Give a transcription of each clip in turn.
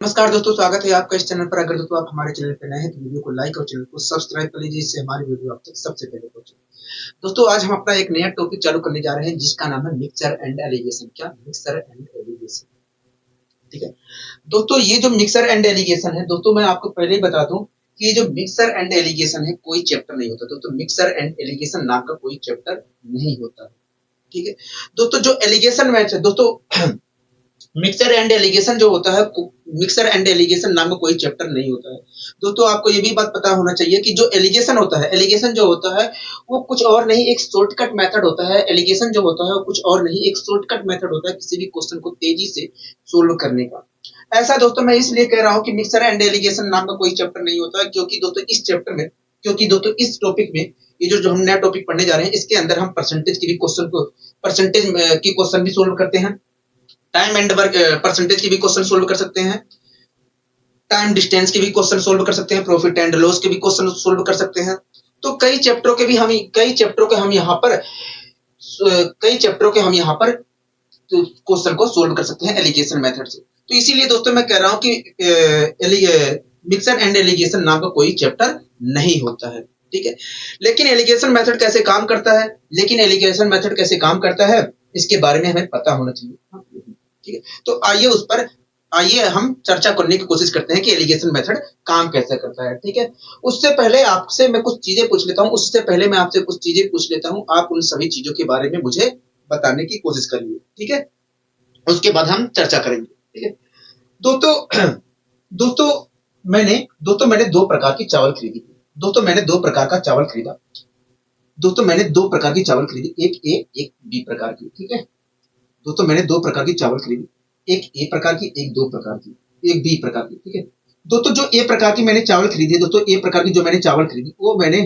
नमस्कार दोस्तों, स्वागत है आपका इस चैनल पर। अगर दोस्तों आप हमारे चैनल पर नए हैं तो वीडियो को लाइक और चैनल को सब्सक्राइब कर लीजिए, इससे हमारी वीडियो आप तक सबसे पहले पहुंचे। दोस्तों आज हम अपना एक नया टॉपिक चालू करने जा रहे हैं जिसका नाम है मिक्सर एंड एलिगेशन। क्या? Mixer and allegation. ठीक है दोस्तों, ये जो मिक्सर एंड एलिगेशन है, दोस्तों मैं आपको पहले ही बता दूं कि ये जो मिक्सर एंड एलिगेशन है कोई चैप्टर नहीं होता। दोस्तों मिक्सर एंड एलिगेशन नाम का कोई चैप्टर नहीं होता। ठीक है दोस्तों, जो एलिगेशन मैच है दोस्तों, मिक्सर एंड एलिगेशन जो होता है, मिक्सर एंड एलिगेशन नाम का कोई चैप्टर नहीं होता है। दोस्तों आपको ये भी बात पता होना चाहिए कि जो एलिगेशन होता है, एलिगेशन जो होता है वो कुछ और नहीं, एक शॉर्टकट मेथड होता है। एलिगेशन जो होता है वो कुछ और नहीं, एक शॉर्टकट मेथड होता है किसी भी क्वेश्चन को तेजी से सोल्व करने का। ऐसा दोस्तों मैं इसलिए कह रहा हूँ कि मिक्सर एंड एलिगेशन नाम का कोई चैप्टर नहीं होता है, क्योंकि दोस्तों इस चैप्टर में, क्योंकि दोस्तों इस टॉपिक में, ये जो हम नया टॉपिक पढ़ने जा रहे हैं, इसके अंदर हम परसेंटेज की भी क्वेश्चन को, परसेंटेज की क्वेश्चन भी सोल्व करते हैं, टाइम एंड वर्क परसेंटेज की भी क्वेश्चन सोल्व कर सकते हैं, टाइम डिस्टेंस के भी क्वेश्चन सोल्व कर सकते हैं, प्रॉफिट एंड लॉस के भी क्वेश्चन सोल्व कर सकते हैं। तो कई चैप्टरों के हम यहाँ पर क्वेश्चन को सोल्व कर सकते हैं एलिगेशन मेथड से। तो इसीलिए दोस्तों मैं कह रहा हूं कि मिक्सर एंड एलिगेशन नाम का कोई चैप्टर नहीं होता है। ठीक है, लेकिन एलिगेशन मेथड कैसे काम करता है, इसके बारे में हमें पता होना चाहिए। ठीक है, तो आइए हम चर्चा करने की कोशिश करते हैं कि एलिगेशन मेथड काम कैसे करता है। ठीक है, उससे पहले आपसे मैं कुछ चीजें पूछ लेता हूं, आप उन सभी चीजों के बारे में मुझे बताने की कोशिश करिए। ठीक है, उसके बाद हम चर्चा करेंगे। ठीक है दोस्तों, दोस्तों मैंने दो प्रकार की चावल खरीदी थी। दोस्तों मैंने दो प्रकार का चावल खरीदा। दोस्तों मैंने दो प्रकार की चावल खरीदी, एक ए एक बी प्रकार की। ठीक है दोस्तों, मैंने दो प्रकार की चावल खरीदी, एक ए प्रकार की, एक दो प्रकार की, एक बी प्रकार की। ठीक है दोस्तों, जो ए प्रकार की मैंने चावल खरीदी, दोस्तों ए प्रकार की जो मैंने चावल खरीदी वो मैंने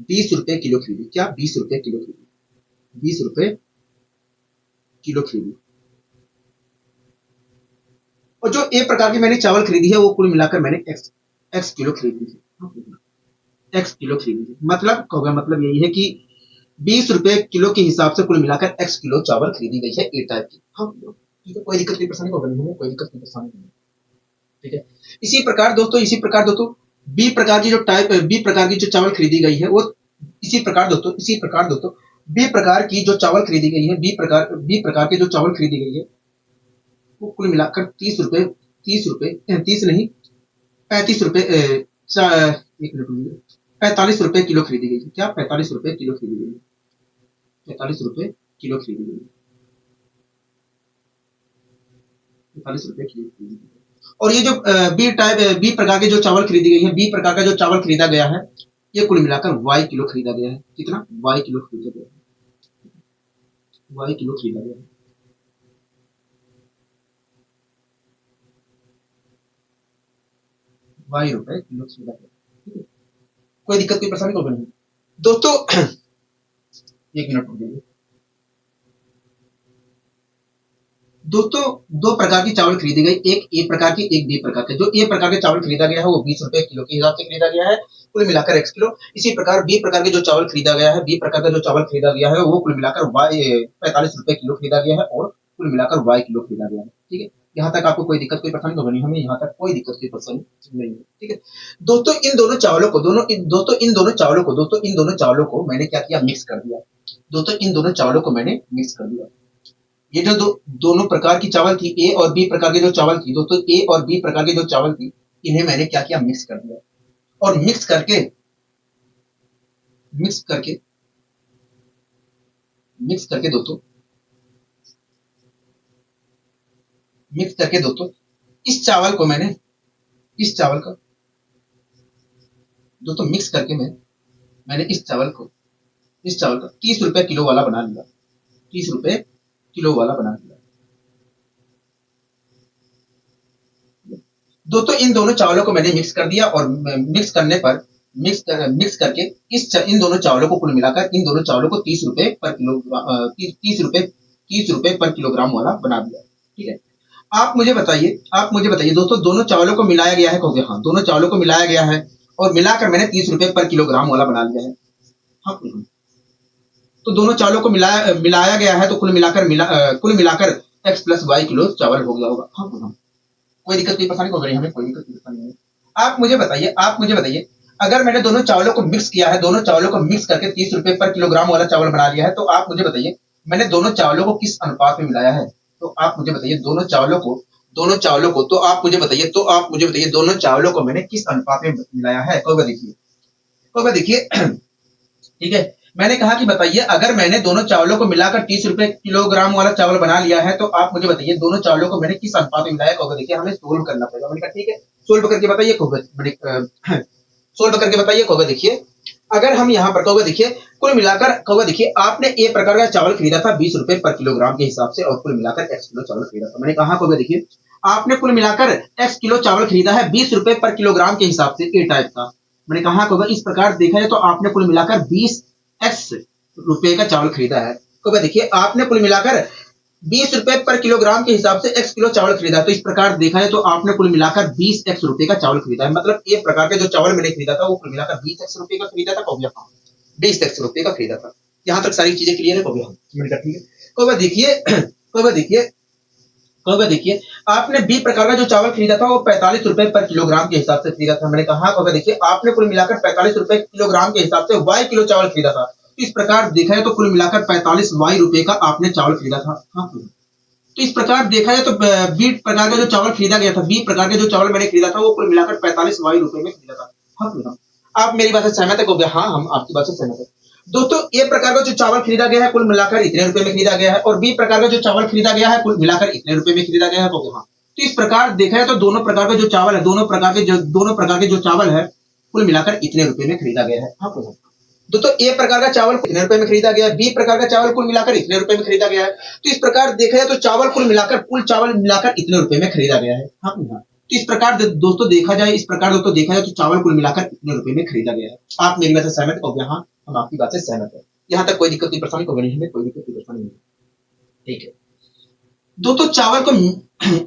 20 रुपए किलो खरीदी। क्या? 20 रुपए किलो खरीदी, 20 रुपए किलो खरीदी। और जो ए प्रकार की मैंने चावल खरीदी है वो कुल मिलाकर मैंने एक्स किलो खरीदी है। एक्स किलो खरीदी है, मतलब यही है कि 20 रुपए किलो के हिसाब से कुल मिलाकर एक्स किलो चावल खरीदी गई है ए टाइप की। हाँ, कोई दिक्कत की परेशानी होगा नहीं, कोई दिक्कत की परेशानी नहीं। ठीक है, इसी प्रकार दोस्तों बी प्रकार की जो चावल खरीदी गई है वो इसी प्रकार दोस्तों बी प्रकार की जो चावल खरीदी गई है, बी प्रकार की जो चावल खरीदी गई है वो कुल मिलाकर 35 रुपए 45 रुपए किलो खरीदी गई है। क्या? 45 रुपए किलो खरीदी गई है, 45 रुपए किलो खरीदी गई है, 45 रुपए किलो खरीदी गई है। और ये जो बी प्रकार के जो चावल खरीदी गई है, बी प्रकार का जो चावल खरीदा गया है, ये कुल मिलाकर वाई किलो खरीदा गया है। कितना? वाई किलो खरीदा गया है, वाई किलो खरीदा गया है, वाई रुपए किलो खरीदा गया है। कोई दिक्कत कोई परेशानी तो नहीं दोस्तों। एक मिनट रुक जाइए दोस्तों, दो प्रकार की चावल खरीदी गई, एक ए प्रकार की, एक बी प्रकार की। जो ए प्रकार के चावल खरीदा गया है वो 20 रुपए किलो के हिसाब से खरीदा गया है, कुल मिलाकर एक्स किलो। इसी प्रकार बी प्रकार के जो चावल खरीदा गया है, बी प्रकार का जो चावल खरीदा गया है वो कुल मिलाकर वाई 45 रुपए किलो खरीदा गया है और कुल मिलाकर वाई किलो खरीदा गया है। ठीक है, यहाँ तक आपको कोई दिक्कत कोई परेशानी तो नहीं, हमें यहाँ तक कोई दिक्कत कोई परेशानी नहीं है। ठीक है दोस्तों, इन दोनों चावलों को दोस्तों इन दोनों चावलों को मैंने क्या किया? मिक्स कर दिया। दोस्तों इन दोनों चावलों को मैंने मिक्स कर दिया। ये जो दोनों प्रकार की चावल थी, ए और बी प्रकार की जो चावल थी दोस्तों, ए और बी प्रकार की जो चावल थी, इन्हें मैंने क्या किया? मिक्स कर दिया। और मिक्स करके मिक्स करके दोस्तों मिक्स करके दोस्तों इस चावल को मैंने इस चावल का दोस्तों मिक्स करके मैंने इस चावल का 30 रुपए किलो वाला बना लिया, 30 रुपए किलो वाला बना लिया। दोस्तों इन दोनों चावलों को मैंने मिक्स कर दिया और मिक्स करके इन दोनों चावलों को कुल मिलाकर इन दोनों चावलों को 30 रुपए पर किलोग्राम वाला बना दिया। ठीक है, आप मुझे बताइए दोस्तों, दोनों चावलों को मिलाया गया है? कहोगे हाँ, दोनों चावलों को मिलाया गया है और मिलाकर मैंने 30 रुपए पर किलोग्राम वाला बना लिया है। हाँ, तो दोनों चावलों को मिलाया गया है तो कुल मिलाकर एक्स प्लस वाई किलो चावल हो गया होगा। हाँ, कोई दिक्कत कोई परेशानी हो रही है हमें, कोई दिक्कत कोई परेशानी नहीं है। आप मुझे बताइए, अगर मैंने दोनों चावलों को मिक्स किया है, दोनों चावलों को मिक्स करके 30 रुपए पर किलोग्राम वाला चावल बना लिया है, तो आप मुझे बताइए मैंने दोनों चावलों को किस अनुपात में मिलाया है? तो आप मुझे बताइए दोनों चावलों को दोनों चावलों को मैंने किस अनुपात में मिलाया है? कोई बात देखिए ठीक है, मैंने कहा कि बताइए अगर मैंने दोनों चावलों को मिलाकर 30 रुपए किलोग्राम वाला चावल बना लिया है, तो आप मुझे बताइए दोनों चावलों को मैंने किस अनुपात में मिलाया? कहोगे देखिए हमें सोल्व करना पड़ेगा। मैंने कहा ठीक है, सोल्व करके बताइए। कहोगे सोल्व करके बताइए। कहोगे देखिए अगर हम यहाँ पर कहोगे देखिए कुल मिलाकर कहोगे देखिए आपने ए प्रकार का चावल खरीदा था 20 रुपए पर किलोग्राम के हिसाब से और कुल मिलाकर एक्स किलो चावल खरीदा था। मैंने कहा कहोगे देखिए आपने कुल मिलाकर एक्स किलो चावल खरीदा है 20 रुपए पर किलोग्राम के हिसाब से ए टाइप का। मैंने कहा कहोगे इस प्रकार देखा जाए तो आपने कुल मिलाकर 20 एक्स रुपए का चावल खरीदा है। तो देखिए आपने कुल मिलाकर 20 रुपए पर किलोग्राम के हिसाब से एक्स किलो चावल खरीदा। तो इस प्रकार देखा जाए तो आपने कुल मिलाकर 20 एक्स रुपए का चावल खरीदा है। मतलब ये प्रकार के जो चावल मैंने खरीदा था वो कुल मिलाकर 20 एक्स रुपए का खरीदा था। कहोगे हाँ 20 एक्स रुपए का खरीदा था। यहाँ तक सारी चीजें क्लियर है? कहोगे हाँ। मैंने कहा ठीक है। कहोगे देखिए आपने बी प्रकार का जो चावल खरीदा था वो 45 रुपए पर किलोग्राम के हिसाब से खरीदा था। मैंने कहा कहोगे देखिए आपने कुल मिलाकर 45 रुपए किलोग्राम के हिसाब से वाई किलो चावल खरीदा था। इस प्रकार देखा जाए तो कुल मिलाकर 45 वाई रुपए का आपने चावल खरीदा था। हाँ तो इस प्रकार देखा जाए तो बी प्रकार का जो चावल खरीदा गया था, बी प्रकार के जो चावल मैंने खरीदा था वो कुल मिलाकर 45 वाई रुपए में खरीदा था। हाँ आप मेरी बात से सहमत है? कहोगे हाँ हम आपकी बात से सहमत है। दोस्तों ए प्रकार का जो चावल खरीदा गया है कुल मिलाकर इतने रुपए में खरीदा गया है और बी प्रकार का जो चावल खरीदा गया है कुल मिलाकर इतने रुपए में खरीदा गया है। कहोगे हाँ। तो इस प्रकार देखा जाए तो दोनों प्रकार के जो चावल है दोनों प्रकार के जो चावल है कुल मिलाकर इतने रुपए में खरीदा गया है। हाँ दोस्तों ए प्रकार का चावल इतने रुपए में खरीदा गया है, बी प्रकार का चावल कुल मिलाकर इतने रुपए में खरीदा गया है। तो इस प्रकार देखा जाए तो कुल चावल मिलाकर इतने रुपए में खरीदा गया है। हाँ तो इस प्रकार दोस्तों देखा जाए तो चावल कुल मिलाकर इतने रुपए में खरीदा गया है। आप मेरी बात से सहमत हो गया? हाँ हम आपकी बात से सहमत है। यहाँ तक कोई दिक्कत कोई परेशानी को नहीं, हमें कोई दिक्कत कोई परेशानी नहीं। ठीक है दोस्तों चावल को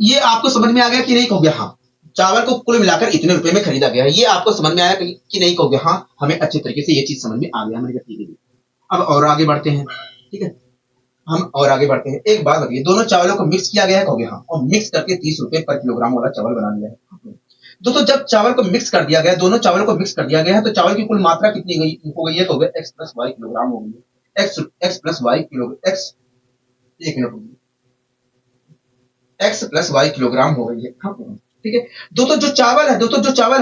ये आपको समझ में आ गया कि नहीं? कहोगे हाँ। चावल को कुल मिलाकर इतने रुपए में खरीदा गया है, ये आपको समझ में आया कि नहीं? कहोगे हाँ हमें अच्छे तरीके से ये चीज समझ में आ गया। मैंने कहा ठीक है। अब और आगे बढ़ते हैं। ठीक है हम और आगे बढ़ते हैं। एक बात बताइए दोनों चावलों को मिक्स किया गया है? कहोगे हाँ और मिक्स करके 30 रुपए पर किलोग्राम वाला चावल बना लिया है। दोस्तों जब चावल को मिक्स कर दिया गया, दोनों चावलों को मिक्स कर दिया गया है तो चावल की कुल मात्रा कितनी हो गई है? कहोगे एक्स प्लस वाई किलोग्राम हो गई है। X plus y kilo x एक minute x plus y kilogram हो गई है। ठीक है दोस्तों जो चावल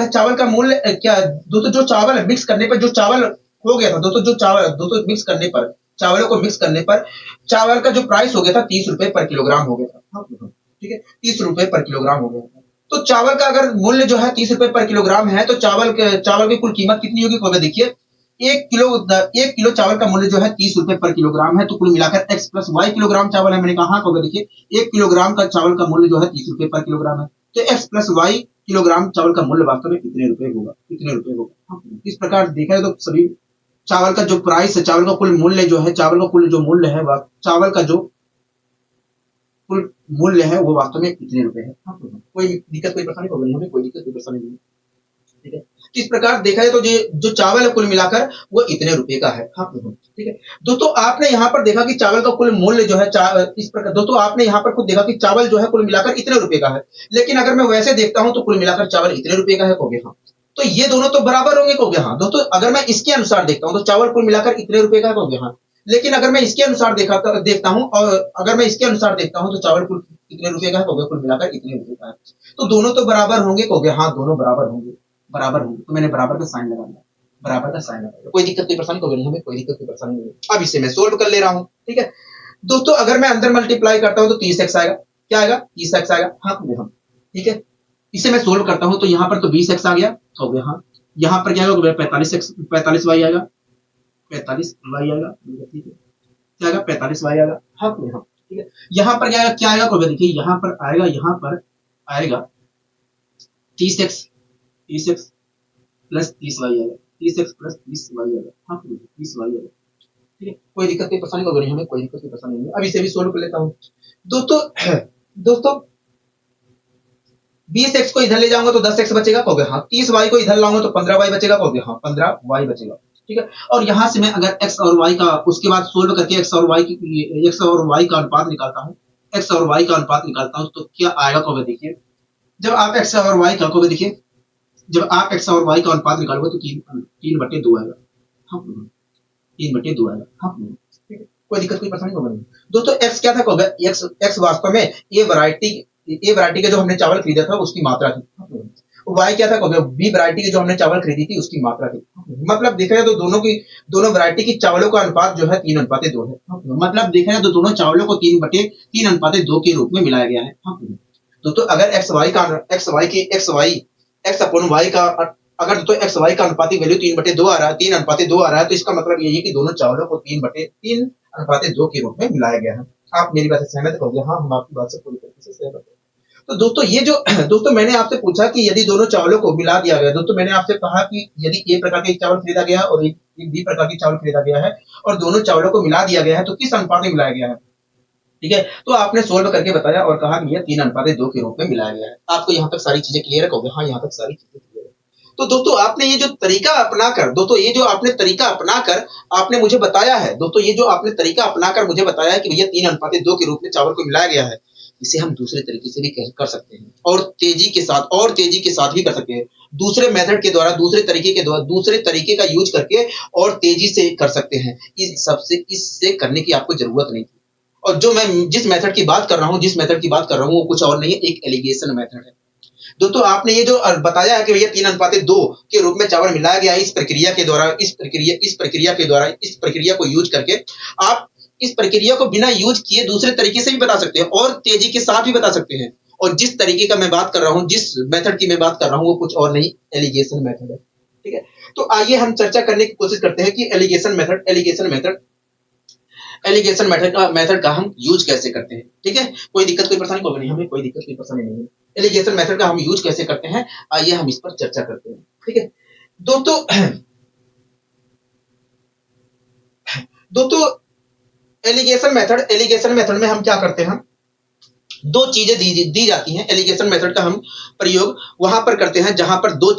है चावल का मूल्य क्या? दोस्तों जो चावल है मिक्स करने पर जो चावल हो गया था दोस्तों मिक्स करने पर चावलों को मिक्स करने पर चावल का जो प्राइस हो गया था 30 रुपए पर किलोग्राम हो गया था। ठीक है 30 रुपए पर किलोग्राम हो गया था। तो चावल का अगर मूल्य जो है 30 रुपए पर किलोग्राम है तो चावल की कुल कीमत कितनी होगी? कहोगे देखिए एक किलो चावल का मूल्य जो है 30 रुपए पर किलोग्राम है तो कुल मिलाकर एक्स प्लस वाई किलोग्राम चावल है। मैंने कहा कहोगे देखिए 1 किलोग्राम का चावल का मूल्य जो है 30 रुपए पर किलोग्राम है तो एक्स प्लस वाई किलोग्राम चावल का मूल्य वास्तव में कितने रुपए होगा? इस प्रकार देखा है तो सभी चावल का जो प्राइस है, चावल का कुल मूल्य जो है, चावल का कुल जो मूल्य है, चावल का जो कुल मूल्य है वो वास्तव में कितने रुपए है? कोई दिक्कत कोई परेशानी होगी? हमें कोई दिक्कत कोई परेशानी नहीं। ठीक है तो इस प्रकार देखा जाए तो जो चावल है कुल मिलाकर वो इतने रुपए का है। हाँ ठीक है दोस्तों आपने यहाँ पर देखा कि चावल का कुल मूल्य जो है इस प्रकार दोस्तों आपने यहाँ पर खुद देखा कि चावल जो है कुल मिलाकर इतने रुपए का है, लेकिन अगर मैं वैसे देखता हूं तो कुल मिलाकर चावल इतने रुपए का है। कहोगे हाँ तो ये दोनों तो बराबर होंगे। कहोगे हाँ दोस्तों अगर मैं इसके अनुसार देखता हूँ तो चावल कुल मिलाकर इतने रुपए का है। कहोगे हाँ लेकिन अगर मैं इसके अनुसार देखता हूँ और अगर मैं इसके अनुसार देखता हूँ तो चावल कुल कितने रुपए का है? कहोगे कुल मिलाकर इतने रुपए का है। तो दोनों तो बराबर होंगे। कहोगे हाँ दोनों बराबर होंगे तो मैंने बराबर का साइन लगा दिया। कोई दिक्कत कोई परेशानी होगी? हमें कोई दिक्कत कोई परेशानी नहीं। अब इसे मैं सोल्व कर ले रहा हूँ। ठीक है दोस्तों अगर मैं अंदर मल्टीप्लाई करता हूँ तो 30x आएगा। क्या आएगा? 30x आएगा। हाँ ठीक है इसे मैं सोल्व करता हूँ तो यहाँ पर तो 20x आ गया। हो गया हाँ यहाँ पर क्या होगा? 45y आएगा। 45y आएगा। ठीक है क्या आएगा? 45y आएगा। हाँ ठीक है यहाँ पर क्या आएगा? देखिए यहाँ पर आएगा 30x प्लस 30y आएगा। 30x प्लस 30y आएगा। हाँ 30y आएगा। ठीक है कोई दिक्कत कोई परेशानी होगी? हमें कोई दिक्कत कोई परेशानी नहीं है। अब इसे भी सोल्व कर लेता हूँ। दोस्तों 20x को इधर ले जाऊंगा तो 10x बचेगा। कहोगे हाँ 30y को इधर लाऊंगा तो 15y बचेगा। कहोगे हाँ 15y बचेगा। ठीक है और यहाँ से मैं अगर x और y का उसके बाद सोल्व करके x और y का अनुपात निकालता हूँ तो क्या आएगा? कहोगे देखिए जब आप एक्स और वाई का को देखिए, जब आप एक्स और वाई का अनुपात निकालोगे तो 3/2 आएगा। हाँ, 3/2 आएगा। हाँ, ठीक है, कोई दिक्कत कोई परेशानी होगा नहीं। दोस्तों एक्स क्या था, एक्स एक्स वास्तव में ए वैरायटी का जो हमने चावल खरीदा था उसकी मात्रा थी। वाई क्या था, बी वैरायटी की जो हमने चावल खरीदी थी उसकी मात्रा थी। मतलब देखा जाए तो दोनों वैरायटी की चावलों का अनुपात जो है 3/2 है। मतलब देखा जाए तो दोनों चावलों को 3/2 के रूप में मिलाया गया है। दोस्तों अगर एक्स अपॉन वाई का अगर दोस्तों एक्स वाई का अनुपातिक वैल्यू 3/2 आ रहा है, 3/2 आ रहा है, तो इसका मतलब यही है कि दोनों चावलों को 3/2 के रूप में मिलाया गया है। आप मेरी बात से सहमत हो गए? हाँ, हम आपकी बात से पूरी तरीके से सहमत हैं। तो दोस्तों ये जो दोस्तों मैंने आपसे पूछा कि यदि दोनों चावलों को मिला दिया गया, दोस्तों मैंने आपसे कहा कि यदि ए प्रकार का एक चावल खरीदा गया है और एक बी प्रकार की चावल खरीदा गया है और दोनों चावलों को मिला दिया गया है, तो किस अनुपात में मिलाया गया है? ठीक है, तो आपने सोल्व करके बताया और कहा कि यह 3/2 के रूप में मिलाया गया है। आपको यहाँ तक सारी चीजें क्लियर है? हाँ, यहाँ तक सारी चीजें क्लियर है। तो दोस्तों आपने ये जो तरीका अपनाकर, दोस्तों ये जो आपने तरीका अपनाकर आपने मुझे बताया है, दोस्तों ये जो आपने तरीका अपनाकर मुझे बताया है कि भैया 3/2 के रूप में चावल को मिलाया गया है, इसे हम दूसरे तरीके से भी कर सकते हैं और तेजी के साथ भी कर सकते हैं। दूसरे मेथड के द्वारा, दूसरे तरीके का यूज करके और तेजी से कर सकते हैं। इससे करने की आपको जरूरत नहीं थी। और जो मैं जिस मेथड की बात कर रहा हूँ वो कुछ और नहीं है, एक एलिगेशन मेथड है। दोस्तों आपने ये जो बताया है कि भैया 3/2 के रूप में चावल मिलाया गया है, इस प्रक्रिया को यूज करके आप इस प्रक्रिया को बिना यूज किए दूसरे तरीके से भी बता सकते हैं और तेजी के साथ भी बता सकते हैं। और जिस तरीके का मैं बात कर रहा हूँ, जिस मेथड की मैं बात कर रहा हूँ, वो कुछ और नहीं, एलिगेशन मेथड है। ठीक है, तो आइए हम चर्चा करने की कोशिश करते हैं कि एलिगेशन मेथड का हम यूज कैसे करते हैं। ठीक है, कोई दिक्कत कोई परेशानी होगी नहीं, हमें कोई दिक्कत कोई परेशानी नहीं है। एलिगेशन मेथड का हम यूज कैसे करते हैं, आइए हम इस पर चर्चा करते हैं। ठीक है दोस्तों, दोस्तों एलिगेशन मेथड में हम क्या करते हैं, दो चीजें दी जाती हैं। एलिगेशन मेथड का हम प्रयोग वहां पर करते हैं जहां पर दो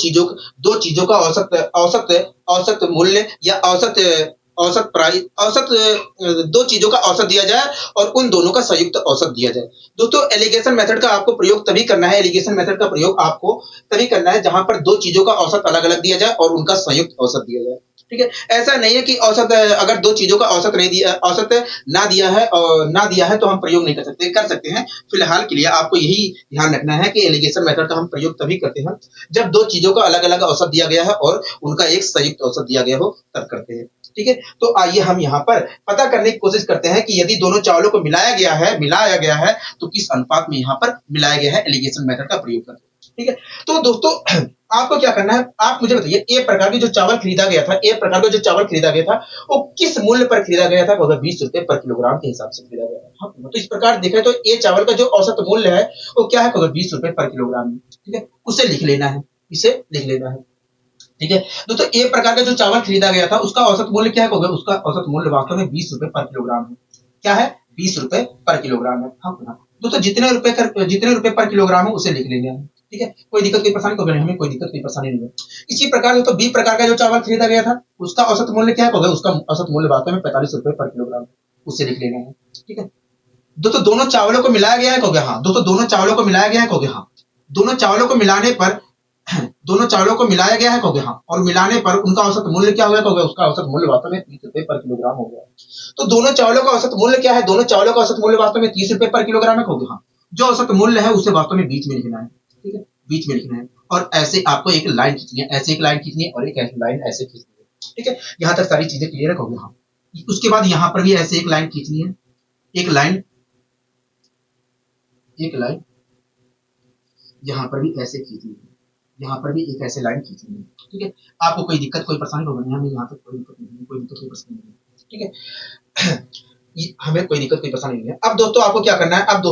चीजों का औसत मूल्य या औसत दो चीजों का औसत दिया जाए और उन दोनों का संयुक्त औसत दिया जाए। दोस्तों एलिगेशन मेथड का आपको प्रयोग तभी करना है, एलिगेशन मेथड का प्रयोग आपको तभी करना है जहां पर दो चीजों का औसत अलग अलग दिया जाए और उनका संयुक्त औसत दिया जाए। ठीक है, ऐसा नहीं है कि अगर दो चीजों का औसत ना दिया है तो हम प्रयोग नहीं कर सकते हैं। फिलहाल के लिए आपको यही ध्यान रखना है कि एलिगेशन मेथड का हम प्रयोग तभी करते हैं जब दो चीजों का अलग अलग औसत दिया गया है और उनका एक संयुक्त औसत दिया गया हो, तब करते हैं। ठीक है, तो आइए हम यहाँ पर पता करने की कोशिश करते हैं कि यदि दोनों चावलों को मिलाया गया है तो किस अनुपात में यहाँ पर मिलाया गया है, एलिगेशन मेथड का प्रयोग करके। ठीक है, तो दोस्तों आपको क्या करना है, आप मुझे बताइए ए प्रकार का जो चावल खरीदा गया था वो किस मूल्य पर खरीदा गया था? 20 रुपए पर किलोग्राम के हिसाब से खरीदा गया था। तो इस प्रकार देखा तो ए चावल का जो औसत मूल्य है वो क्या है? 20 रुपए पर किलोग्राम। ठीक है, उसे लिख लेना है, ठीक है दोस्तों, ए प्रकार का जो चावल खरीदा गया था उसका औसत मूल्य क्या है? उसका औसत मूल्य वास्तव में 20 रुपए पर किलोग्राम है। क्या है? 20 रुपए पर किलोग्राम है। दोस्तों जितने रुपए पर किलोग्राम है उसे लिख लेंगे हम। ठीक है, कोई दिक्कत कोई परेशानी तो नहीं, हमें कोई दिक्कत कोई परेशानी नहीं है। इसी प्रकार दोस्तों बी प्रकार का जो चावल खरीदा गया था उसका औसत मूल्य क्या है? उसका औसत मूल्य वास्तव में 45 रुपए पर किलोग्राम, उसे लिख लेना है। ठीक है दोस्तों, दोनों चावलों को मिलाया गया है। हाँ दोस्तों, दोनों चावलों को मिलाया गया है। हाँ दोनों चावलों को मिलाने पर मिलाया गया है। हाँ, और मिलाने पर उनका औसत मूल्य क्या हो गया? उसका औसत मूल्य वास्तव में 30 रुपए पर किलोग्राम हो गया। तो दोनों चावलों का औसत मूल्य क्या है? दोनों चावलों का औसत मूल्य वास्तव में 30 रुपए पर किलोग्राम है। हाँ, जो औसत मूल्य है उसे वास्तव में बीच में लिखना है। ठीक है, बीच में लिखना है और ऐसे आपको एक लाइन खींचनी है, ऐसे एक लाइन खींचनी है और एक लाइन ऐसे खींचनी है। ठीक है, यहाँ तक सारी चीजें क्लियर है। हाँ, उसके बाद यहाँ पर भी ऐसे एक लाइन खींचनी है, एक लाइन यहाँ पर भी ऐसे खींचनी है, यहाँ पर भी एक ऐसे लाइन खींचनी है। ठीक है, आपको कोई दिक्कत कोई परेशानी होगी? हमें यहाँ तक कोई दिक्कत नहीं है, कोई दिक्कत कोई परेशानी नहीं है। ठीक है, हमें कोई दिक्कत कोई परेशानी नहीं है। अब दोस्तों आपको क्या करना है, अब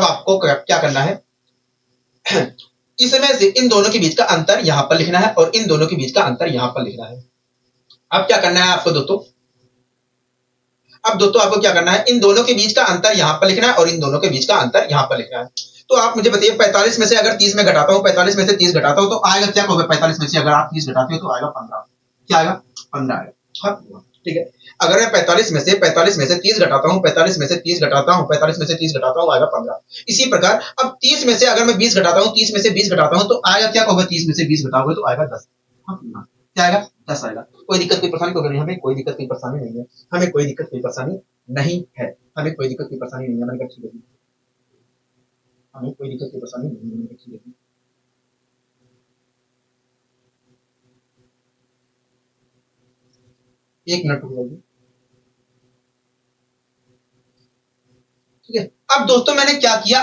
आपको क्या करना है, इसमें से इन दोनों के बीच का अंतर यहाँ पर लिखना है और इन दोनों के बीच का अंतर यहाँ पर लिखना है। अब क्या करना है आपको दोस्तों, आपको क्या करना है, इन दोनों के बीच का अंतर यहाँ पर लिखना है और इन दोनों के बीच का अंतर यहाँ पर लिखना है। तो आप मुझे बताइए 45 में से अगर 30 में घटाता हूँ, 45 में से 30 घटाता हूँ तो आएगा क्या? 45 में से अगर आप 30 घटाते हो तो आएगा 15। क्या आएगा? 15 आएगा। ठीक है। अगर मैं 45 में से 30 घटाता हूँ, 45 में से 30 घटाता हूँ, 45 में से 30 घटाता हूँ, आएगा 15। इसी प्रकार अब 30 में से अगर मैं 20 घटाता हूँ, 30 में से 20 घटाता हूँ, तो आएगा क्या होगा? 30 में से 20 घटाओगे तो आएगा 10। हाँ, क्या आएगा? 10 आएगा। कोई दिक्कत कोई परेशानी तो नहीं, हमें कोई दिक्कत कोई परेशानी नहीं है, हमें कोई दिक्कत कोई परेशानी नहीं है, हमें कोई दिक्कत कोई परेशानी नहीं है। मैंने कहा ठीक है, हमें कोई दिक्कत कोई परेशानी नहीं है, मैंने कहा ठीक है। एक मिनट रुक जाइए। ठीक है। अब दोस्तों मैंने क्या किया,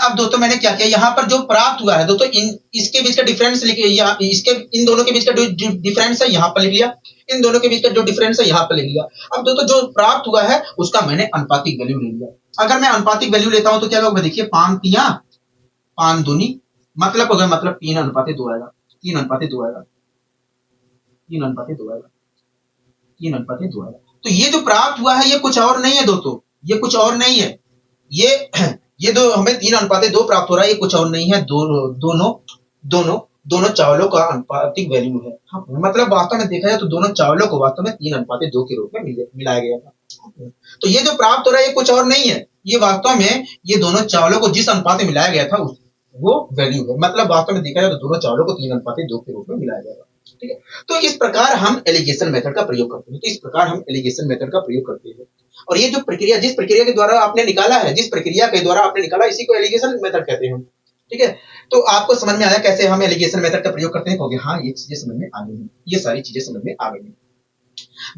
यहाँ पर जो प्राप्त हुआ है दोस्तों, इसके बीच का डिफरेंस लिख लिया, इसके इन दोनों के बीच का जो डिफरेंस है यहाँ पर लिख लिया, इन दोनों के बीच का जो डिफरेंस है यहाँ पर लिख लिया। अब दोस्तों जो प्राप्त हुआ है उसका मैंने अनुपातिक वैल्यू ले लिया। अगर मैं अनुपातिक वैल्यू लेता हूं तो क्या होगा? देखिए 5 तिया 5 दूनी मतलब होगा, मतलब 3:2 आएगा, 3:2 आएगा, 3:2 आएगा, 3:2 आएगा। तो ये जो प्राप्त हुआ है ये कुछ और नहीं है दोस्तों, ये कुछ और नहीं है, ये ये जो हमें 3:2 प्राप्त हो रहा है ये कुछ और नहीं है, दोनों चावलों का अनुपातिक वैल्यू है। हाँ, मतलब वास्तव में देखा जाए तो दोनों चावलों को वास्तव में 3:2 के रूप में मिलाया गया था। तो ये जो प्राप्त हो रहा है ये कुछ और नहीं है, ये वास्तव में ये दोनों चावलों को जिस अनुपात में मिलाया गया था वो वैल्यू है। मतलब वास्तव में देखा जाए तो दोनों चावलों को 3:2 के रूप में मिलाया गया था। ठीक है। तो इस प्रकार हम एलिगेशन मेथड का प्रयोग करते हैं, तो इस प्रकार हम एलिगेशन मेथड का प्रयोग करते हैं। और ये जो प्रक्रिया, जिस प्रक्रिया के द्वारा आपने निकाला है, जिस प्रक्रिया के द्वारा आपने निकाला, इसी को एलिगेशन मेथड कहते हैं। ठीक है। तो आपको समझ में आया कैसे हम एलिगेशन मेथड का प्रयोग करते हैं? कहोगे हाँ ये चीजें समझ में आ गई हैं, ये सारी चीजें समझ में आ गई हैं।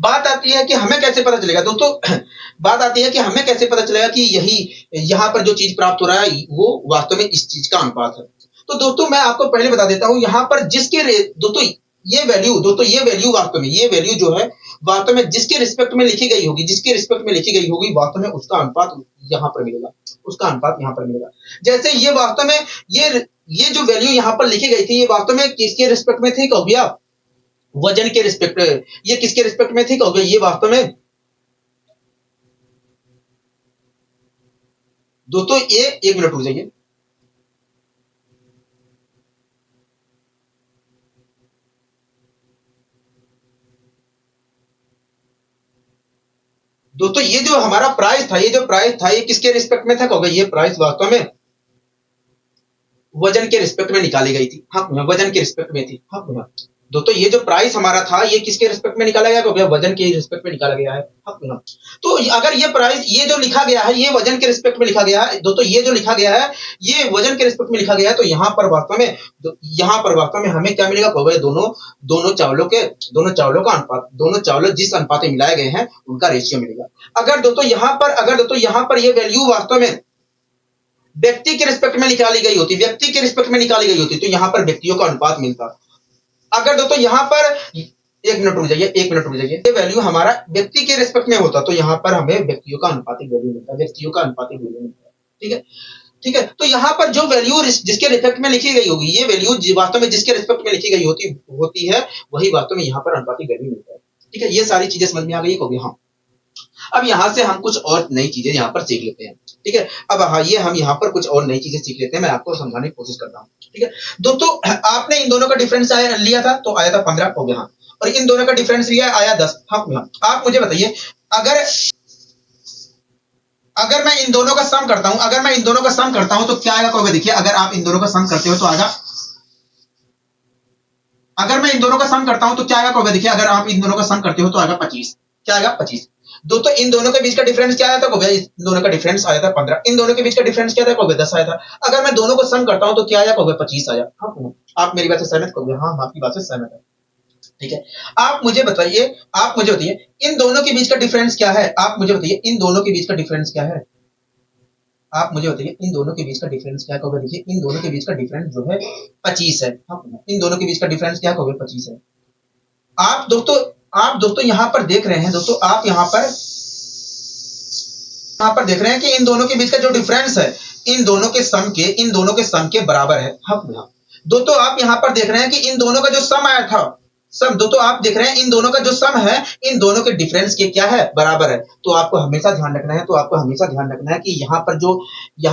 बात आती है कि हमें कैसे पता चलेगा दोस्तों, बात आती है कि हमें कैसे पता चलेगा कि यही यहाँ पर जो चीज प्राप्त हो रहा है वो वास्तव में इस चीज का अनुपात है। तो दोस्तों मैं आपको पहले बता देता हूं, यहाँ पर जिसके दोस्तों ये वैल्यू वास्तव में, ये वैल्यू जो है वास्तव में जिसके रिस्पेक्ट में लिखी गई होगी, जिसके रिस्पेक्ट में लिखी गई होगी वास्तव में उसका अनुपात यहाँ पर मिलेगा, उसका अनुपात यहाँ पर मिलेगा। जैसे ये वास्तव में ये जो वैल्यू यहाँ पर लिखी गई थी ये वास्तव में किसके रिस्पेक्ट में थी? कहोगे आप वजन के रिस्पेक्ट में। ये किसके रिस्पेक्ट में थी? कहोगे ये वास्तव में दोस्तों ये एक मिनट रुक जाइए। दोस्तों ये जो हमारा प्राइस था, ये किसके रिस्पेक्ट में था? कहोगे ये प्राइस वास्तव में वजन के रिस्पेक्ट में निकाली गई थी। हाँ, वजन के रिस्पेक्ट में थी। हाँ, दोस्तों ये जो प्राइस हमारा था ये किसके रिस्पेक्ट में निकाला गया? तो वजन के रिस्पेक्ट में निकाला गया है। हाँ, तो अगर ये प्राइस, ये जो लिखा गया है ये वजन के रिस्पेक्ट में लिखा गया है दोस्तों, ये जो लिखा गया है ये वजन के रिस्पेक्ट में लिखा गया है, तो यहाँ पर वास्तव में हमें क्या मिलेगा? दोनों चावलों का अनुपात, दोनों चावल जिस अनुपात में मिलाए गए हैं उनका रेशियो मिलेगा। अगर दोस्तों यहाँ पर ये वैल्यू वास्तव में व्यक्ति के रिस्पेक्ट में निकाली गई होती, तो यहाँ पर व्यक्तियों का अनुपात मिलता। अगर दोस्तों यहाँ पर एक मिनट रुक जाइए, ये वैल्यू हमारा व्यक्ति के रिस्पेक्ट में होता तो यहाँ पर हमें व्यक्तियों का अनुपातिक वैल्यू मिलता। ठीक है। ठीक है। तो यहाँ पर जो वैल्यू जिसके रिस्पेक्ट में लिखी गई होगी, ये वैल्यू वास्तव में जिसके रिस्पेक्ट में लिखी गई होती है वही वास्तव में यहाँ पर अनुपातिक वैल्यू मिलता है। ठीक है। ये सारी चीजें समझ में आ गई होगी। हाँ, अब यहाँ से हम कुछ और नई चीजें यहाँ पर सीख लेते हैं। ठीक है। अब आइए हम यहाँ पर कुछ और नई चीजें सीख लेते हैं, मैं आपको समझाने की कोशिश करता हूँ। ठीक है दोस्तों, आपने इन दोनों का डिफरेंस लिया था तो आया था 15 हो गया। हाँ, और इन दोनों का डिफरेंस लिया आया 10। हाँ, आप मुझे बताइए, अगर मैं इन दोनों का सम करता हूं तो क्या आएगा? कहोगे देखिए अगर आप इन दोनों का सम करते हो तो आएगा, अगर मैं इन दोनों का सम करता हूं तो क्या आएगा? कहोगे देखिए अगर आप इन दोनों का सम करते हो तो आएगा 25। क्या आएगा? 25। दोस्तों इन दोनों के बीच का डिफरेंस क्या आया था? कहोगे इन दोनों का डिफरेंस आया था 15। इन दोनों के बीच का डिफरेंस क्या था? कहोगे 10 आया था। अगर मैं दोनों को सम करता हूं तो क्या आया? कहोगे 25 आया। हाँ, आप मेरी बात से सहमत? कहोगे हाँ, आपकी बात से सहमत है। ठीक है। आप मुझे बताइए इन दोनों के बीच का डिफरेंस क्या है? आप मुझे बताइए इन दोनों के बीच का डिफरेंस क्या है? आप मुझे बताइए इन दोनों के बीच का डिफरेंस क्या? कहोगे देखिए इन दोनों के बीच का डिफरेंस जो है 25 है। हाँ, इन दोनों के बीच का डिफरेंस क्या? कहोगे 25 है। आप दोस्तों यहाँ पर देख रहे हैं, दोस्तों आप यहाँ पर देख रहे हैं कि इन दोनों के बीच का जो डिफरेंस है इन दोनों के सम के बराबर है। हाँ, दोस्तों आप यहाँ पर देख रहे हैं कि इन दोनों का जो सम आया था, दोस्तों आप देख रहे हैं इन दोनों का जो सम है इन दोनों के डिफरेंस के क्या है? बराबर है। तो आपको हमेशा ध्यान रखना है कि यहाँ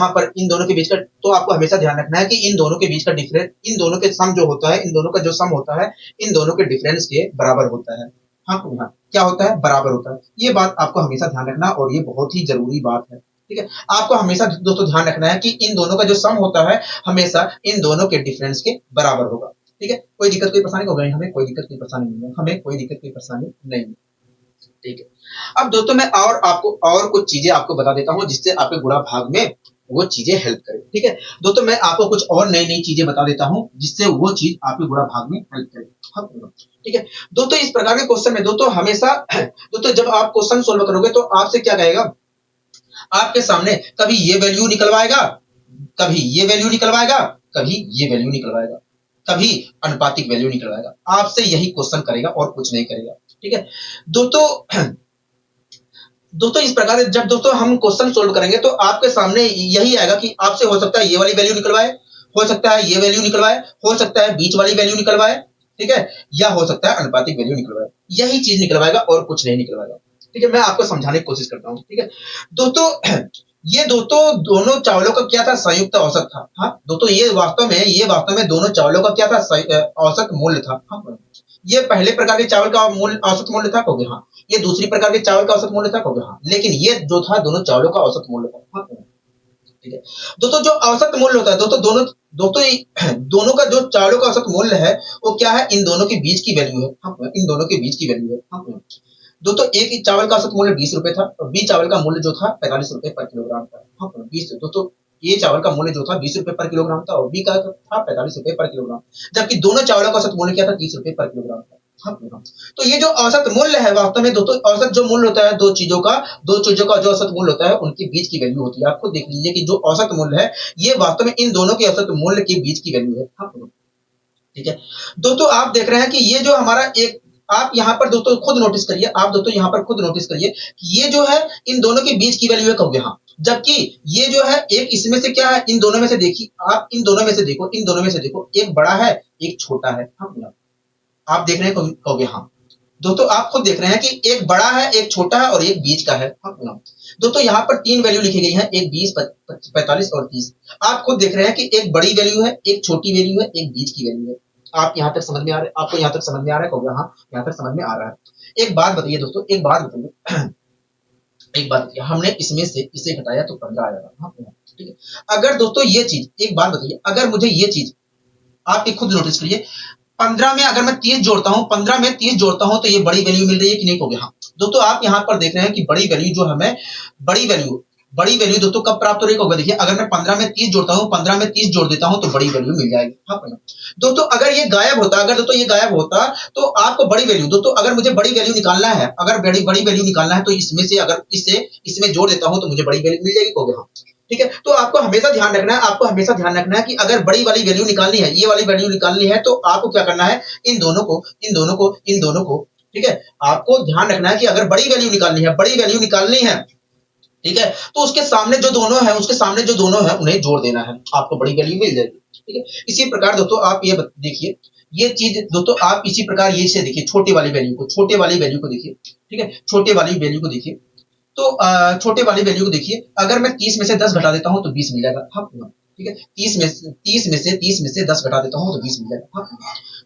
पर इन दोनों के बीच का, तो आपको हमेशा ध्यान रखना है कि इन दोनों के बीच का डिफरेंस, इन दोनों के सम जो होता है, इन दोनों का जो सम होता है इन दोनों के डिफरेंस के बराबर होता है। हाँ हाँ, क्या होता है, बराबर होता है। ये बात आपको हमेशा ध्यान रखना और ये बहुत ही जरूरी बात है। ठीक है, आपको हमेशा दोस्तों ध्यान रखना है कि इन दोनों का जो सम होता है हमेशा इन दोनों के डिफरेंस के बराबर होगा। ठीक है, कोई दिक्कत कोई परेशानी हो गई, हमें कोई दिक्कत कोई परेशानी नहीं है, हमें कोई दिक्कत कोई परेशानी नहीं है। ठीक है, अब दोस्तों मैं और आपको और कुछ चीजें आपको बता देता हूँ जिससे आपके गुणा भाग में वो चीजें हेल्प करें। ठीक है दोस्तों, मैं आपको कुछ और नई नई चीजें बता देता हूँ जिससे वो चीज आपके गुणा भाग में हेल्प करे। हाँ, ठीक है दोस्तों, इस प्रकार के क्वेश्चन में दोस्तों हमेशा दोस्तों जब आप क्वेश्चन सोल्व करोगे तो आपसे क्या कहेगा, आपके सामने कभी ये वैल्यू निकलवाएगा, कभी ये वैल्यू निकलवाएगा, कभी ये वैल्यू निकलवाएगा, कभी अनुपातिक वैल्यू निकलवाएगा। आपसे यही क्वेश्चन करेगा और कुछ नहीं करेगा। ठीक है दोस्तों, दोस्तों इस प्रकार जब दोस्तों हम क्वेश्चन सोल्व करेंगे तो आपके सामने यही आएगा कि आपसे हो सकता है ये वाली वैल्यू निकलवाए, हो सकता है ये वैल्यू निकलवाए, हो सकता है बीच वाली वैल्यू निकलवाए, ठीक है, या हो सकता है अनुपातिक वैल्यू निकलवाए। यही चीज निकलवाएगा और कुछ नहीं निकलवाएगा। ठीक है, मैं आपको समझाने की कोशिश करता हूँ। ठीक है दोस्तों, ये दोस्तों दोनों चावलों का क्या था, संयुक्त औसत था। हाँ दोस्तों, ये वास्तव में दोनों चावलों का क्या था, औसत मूल्य था। हाँ, ये पहले प्रकार के चावल का मूल्य औसत मूल्य था, कहोगे हाँ। ये दूसरी प्रकार के चावल का औसत मूल्य था, कहोगे हाँ। लेकिन ये जो था दोनों चावलों का औसत मूल्य था। हाँ, ठीक है दोस्तों, जो औसत मूल्य होता है दोस्तों दोनों का जो चावलों का औसत मूल्य है वो क्या है, इन दोनों के बीच की वैल्यू है। हाँ, इन दोनों के बीच की वैल्यू है। हाँ, दोस्तों एक ही चावल का औसत मूल्य 20 रुपए था और बी चावल का मूल्य जो था 45 रुपए पर किलोग्राम था। हाँ, 20 दोस्तों, ये चावल का मूल्य जो था 20 रुपए पर किलोग्राम था और बी का था 45 रुपए पर किलोग्राम, जबकि दोनों चावलों का औसत मूल्य क्या था, 30 रुपए पर किलोग्राम था। हाँ, तो ये जो औसत मूल्य है वास्तव में दोस्तों, औसत जो मूल्य होता है दो चीजों का जो औसत मूल्य होता है उनके बीच की वैल्यू होती है। आप खुद देख लीजिए कि जो औसत मूल्य है ये वास्तव में इन दोनों के औसत मूल्य के बीच की वैल्यू है। हाँ, ठीक है दोस्तों, आप देख रहे हैं कि ये जो हमारा एक, आप यहाँ पर दोस्तों खुद नोटिस करिए, आप दोस्तों यहाँ पर खुद नोटिस करिए कि ये जो है इन दोनों के बीच की वैल्यू है, कहोगे हाँ। जबकि ये जो है एक इसमें से क्या है, इन दोनों में से देखिए, आप इन दोनों में से देखो, इन दोनों में से देखो, एक बड़ा है एक छोटा है। हाँ, आप देख रहे हैं, कहोगे हाँ। दोस्तों आप खुद देख रहे हैं कि एक बड़ा है एक छोटा है और एक बीच का है। हाँ, दोस्तों यहाँ पर तीन वैल्यू लिखी गई है, एक 20, 45 और 30। आप खुद देख रहे हैं कि एक बड़ी वैल्यू है, एक छोटी वैल्यू है, एक बीच की वैल्यू है। आप यहाँ तक समझ में आ रहा है, आपको यहाँ तक समझ में आ रहा है, कहोगे हाँ, यहाँ तक समझ में आ रहा है। एक बात बताइए दोस्तों, एक बात बताइए एक बात बताइए, हमने इसमें से इसे घटाया तो 15 आएगा। हाँ, ठीक है, अगर दोस्तों ये चीज, एक बात बताइए, अगर मुझे ये चीज आप खुद नोटिस करिए, 15 में अगर मैं 30 जोड़ता हूं, 15 में 30 जोड़ता हूं तो ये बड़ी वैल्यू मिल रही है कि नहीं, कहोगे हाँ। दोस्तों आप यहाँ पर देख रहे हैं कि बड़ी वैल्यू जो हमें, बड़ी वैल्यू दोस्तों कब प्राप्त हो रही है, देखिए अगर मैं 15 में 30 जोड़ता हूँ, 15 में 30 जोड़ देता हूँ तो बड़ी वैल्यू मिल जाएगी। हाँ, दोस्तों अगर ये गायब होता, अगर दोस्तों ये गायब होता तो आपको बड़ी वैल्यू, दोस्तों अगर मुझे बड़ी वैल्यू निकालना है, अगर बड़ी वैल्यू निकालना है तो इसमें से अगर इसमें जोड़ देता हूँ तो मुझे बड़ी वैल्यू मिल जाएगी, कहोगे हाँ। ठीक है, तो आपको हमेशा ध्यान रखना है, आपको हमेशा ध्यान रखना है कि अगर बड़ी वाली वैल्यू निकालनी है, ये वाली वैल्यू निकालनी है तो आपको क्या करना है, इन दोनों को, ठीक है, आपको ध्यान रखना है कि अगर बड़ी वैल्यू निकालनी है, ठीक है, तो उसके सामने जो दोनों है उन्हें जोड़ देना है, आपको बड़ी वैल्यू मिल जाएगी। ठीक है, इसी प्रकार दोस्तों आप ये देखिए, ये चीज दोस्तों आप इसी प्रकार ये से देखिए, छोटे वाली वैल्यू को देखिए। ठीक है, छोटे वाली वैल्यू को देखिए, तो छोटे वाली वैल्यू को देखिए, अगर मैं 30 में से 10 घटा देता हूं तो 20 मिल जाएगा। हाँ, ठीक है, 30 में से 10 घटा देता हूं तो 20 मिल जाएगा। हाँ,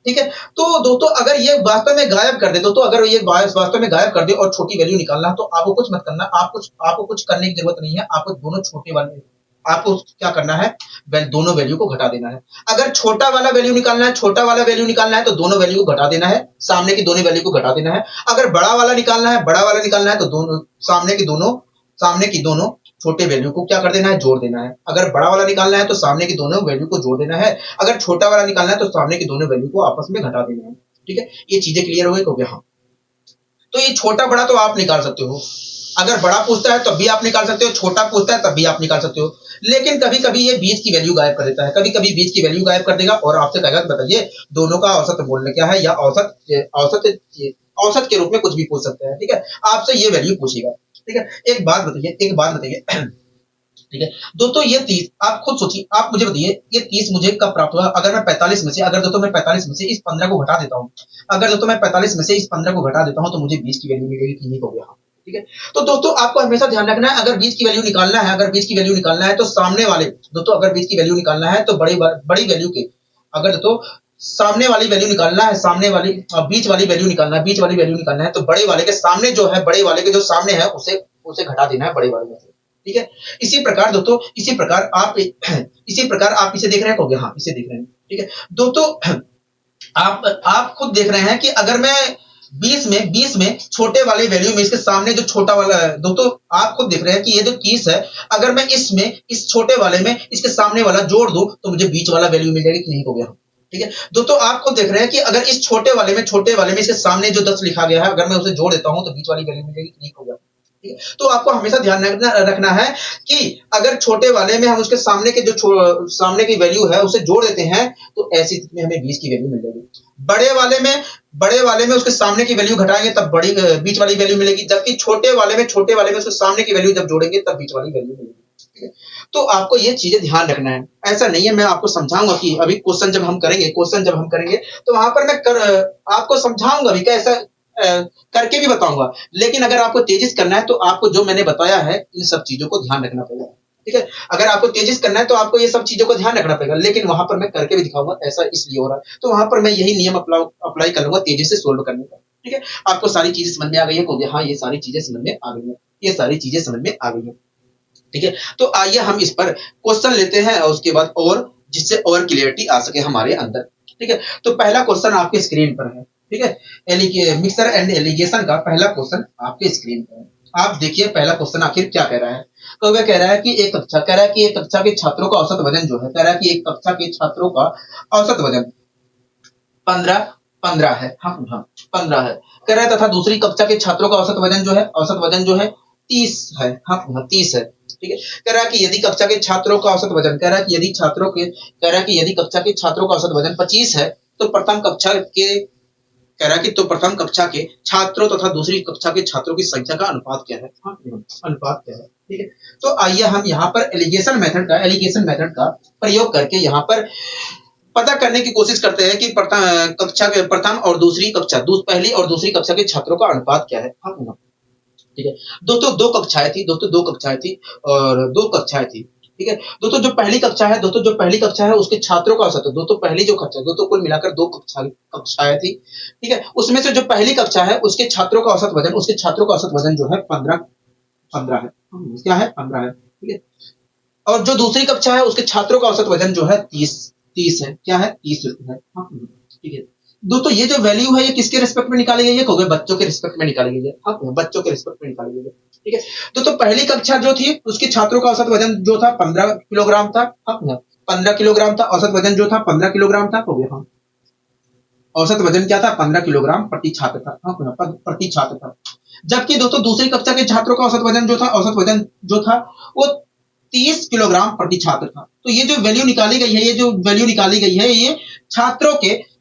ठीक है, तो दोस्तों अगर ये वास्तव में गायब कर दे, दोस्तों अगर ये वास्तव में गायब कर दे और छोटी वैल्यू निकालना है तो आपको कुछ मत करना, आपको कुछ करने की जरूरत नहीं है, आपको दोनों छोटे वाले, आपको क्या करना है, दोनों वैल्यू को घटा देना है। अगर छोटा वाला वैल्यू निकालना है तो दोनों वैल्यू को घटा देना है, सामने की दोनों वैल्यू को घटा देना है। अगर बड़ा वाला निकालना है तो दोनों सामने की दोनों छोटे वैल्यू को क्या कर देना है, जोड़ देना है। अगर बड़ा वाला निकालना है तो सामने की दोनों वैल्यू को जोड़ देना है, अगर छोटा वाला निकालना है तो सामने की दोनों वैल्यू को आपस में घटा देना है। ठीक है, ये चीजें क्लियर हो गई, कहोगे हाँ। तो ये छोटा बड़ा तो आप निकाल सकते हो, अगर बड़ा पूछता है तब भी आप निकाल सकते हो, छोटा पूछता है तब भी आप निकाल सकते हो, लेकिन कभी कभी ये बीच की वैल्यू गायब कर देता है, कभी कभी बीच की वैल्यू गायब कर देगा और आपसे कहेगा बताइए दोनों का औसत मूल्य क्या है, या औसत के रूप में कुछ भी पूछ सकते हैं। ठीक है, आपसे ये वैल्यू पूछेगा। ठीक है, एक बात बताइए ठीक है दोस्तों, ये 30 आप खुद सोचिए, आप मुझे बताइए ये 30 मुझे कब प्राप्त हुआ, अगर मैं 45 में से, अगर दोस्तों मैं 45 में से इस 15 को घटा देता हूँ, अगर दोस्तों मैं 45 में से इस 15 को घटा देता हूँ तो मुझे 20 की वैल्यू मिलेगी कि नहीं, हो गया। ठीक है, तो दोस्तों आपको हमेशा ध्यान रखना है, अगर 20 की वैल्यू निकालना है, तो सामने वाले दोस्तों, अगर 20 की वैल्यू निकालना है तो बड़ी वैल्यू के, अगर दोस्तों सामने वाली वैल्यू निकालना है, सामने वाली बीच वाली वैल्यू निकालना है, बीच वाली वैल्यू निकालना है, तो बड़े वाले के सामने जो है, बड़े वाले के जो सामने है उसे उसे घटा देना है बड़े वाले में से। ठीक है, इसी प्रकार दोस्तों, इसी प्रकार आप इसी प्रकार आप इसे देख रहे हैं होगे, हाँ इसे देख रहे हैं। ठीक है दोस्तों, आप खुद देख रहे हैं कि अगर मैं 20 में छोटे वाले वैल्यू में इसके सामने जो छोटा वाला है, दोस्तों आप खुद देख रहे हैं कि ये जो 30 है, अगर मैं इसमें इस छोटे वाले में इसके सामने वाला जोड़ दूं तो मुझे बीच वाला वैल्यू मिल जाएगी कि नहीं हो गया। ठीक है दोस्तों, आप खुद देख रहे हैं कि अगर इस छोटे वाले में इसके सामने जो 10 लिखा गया है, अगर मैं उसे जोड़ देता हूं तो बीच वाली वैल्यू मिल जाएगी कि नहीं हो गया। ठीक है, तो आपको हमेशा ध्यान रखना है कि अगर छोटे वाले में हम उसके सामने के जो सामने की वैल्यू है उसे जोड़ देते हैं तो ऐसी स्थिति में हमें 20 की वैल्यू मिल जाएगी। बड़े वाले में उसके सामने की वैल्यू घटाएंगे तब बड़ी बीच वाली वैल्यू मिलेगी, जबकि छोटे वाले में उसके सामने की वैल्यू जब जोड़ेंगे तब बीच वाली वैल्यू मिलेगी। ठीक है, तो आपको ये चीजें ध्यान रखना है। ऐसा नहीं है, मैं आपको समझाऊंगा कि अभी क्वेश्चन जब हम करेंगे तो वहां पर मैं आपको समझाऊंगा भी कैसा करके भी बताऊंगा। लेकिन अगर आपको तेजिस करना है तो आपको जो मैंने बताया है इन सब चीजों को ध्यान रखना पड़ेगा। ठीक है, अगर आपको तेजिस करना है तो आपको ये सब चीजों को ध्यान रखना पड़ेगा, लेकिन वहां पर मैं करके भी दिखाऊंगा ऐसा इसलिए हो रहा है, तो वहां पर मैं यही नियम अप्लाई कर लूंगा तेजी से सोल्व करने का। ठीक है, आपको सारी चीजें समझ में आ गई है, हाँ ये सारी चीजें समझ में आ गई है, ये सारी चीजें समझ में आ गई है। ठीक है, तो आइए हम इस पर क्वेश्चन लेते हैं और उसके बाद और जिससे और क्लियरिटी आ सके हमारे अंदर। ठीक है, तो पहला क्वेश्चन आपके स्क्रीन पर है। ठीक है, मिक्सर एंड एलिगेशन का पहला क्वेश्चन आपके स्क्रीन पर है। आप देखिए पहला क्वेश्चन आखिर क्या कह रहा है। तो वह कह रहा है कि एक कक्षा के छात्रों का औसत वजन जो है, कह रहा है कि एक कक्षा के छात्रों का औसत वजन 15 15 है। हाँ हाँ 15 है, कह रहा है, तथा दूसरी कक्षा के छात्रों का औसत वजन जो है 30 है। हाँ हाँ 30 है। ठीक है, कह रहा है कि यदि कक्षा के छात्रों का औसत वजन, यदि कक्षा के छात्रों का औसत वजन 25 है तो प्रथम कक्षा के छात्रों तथा दूसरी कक्षा के छात्रों की संख्या का अनुपात क्या है। हाँ, अनुपात क्या है। ठीक है, तो आइए हम यहाँ पर एलिगेशन मेथड का प्रयोग करके यहाँ पर पता करने की कोशिश करते हैं कि प्रथम और दूसरी कक्षा, पहली और दूसरी कक्षा के छात्रों का अनुपात क्या है। हाँ, ठीक है दोस्तों, दो कक्षाएं थी और दो कक्षाएं थी। ठीक है दोस्तों, जो पहली कक्षा है उसके छात्रों का औसत है। दोस्तों कुल मिलाकर दो कक्षाएं थी। ठीक है, उसमें से जो पहली कक्षा है उसके छात्रों का औसत वजन जो है 15 है। क्या है, 15 है। ठीक है, और जो दूसरी कक्षा है उसके छात्रों का औसत वजन जो है 30 है। क्या है, 30 है। ठीक है दोस्तों, ये जो वैल्यू है ये किसके रिस्पेक्ट में निकाली गई है, हो गए बच्चों के रिस्पेक्ट में निकाली गई है। हाँ, बच्चों के रिस्पेक्ट में निकाली गई है। ठीक है दोस्तों, पहली कक्षा जो थी उसके छात्रों का औसत वजन जो था 15 किलोग्राम था। हाँ, 15 किलोग्राम था, औसत वजन जो था 15 किलोग्राम था। हो गया, हाँ औसत वजन क्या था, 15 किलोग्राम प्रति छात्र था। हाँ, प्रति छात्र था। जबकि दोस्तों दूसरी कक्षा के छात्रों का औसत वजन जो था वो 30 किलोग्राम प्रति छात्र था। तो ये जो वैल्यू निकाली गई है ये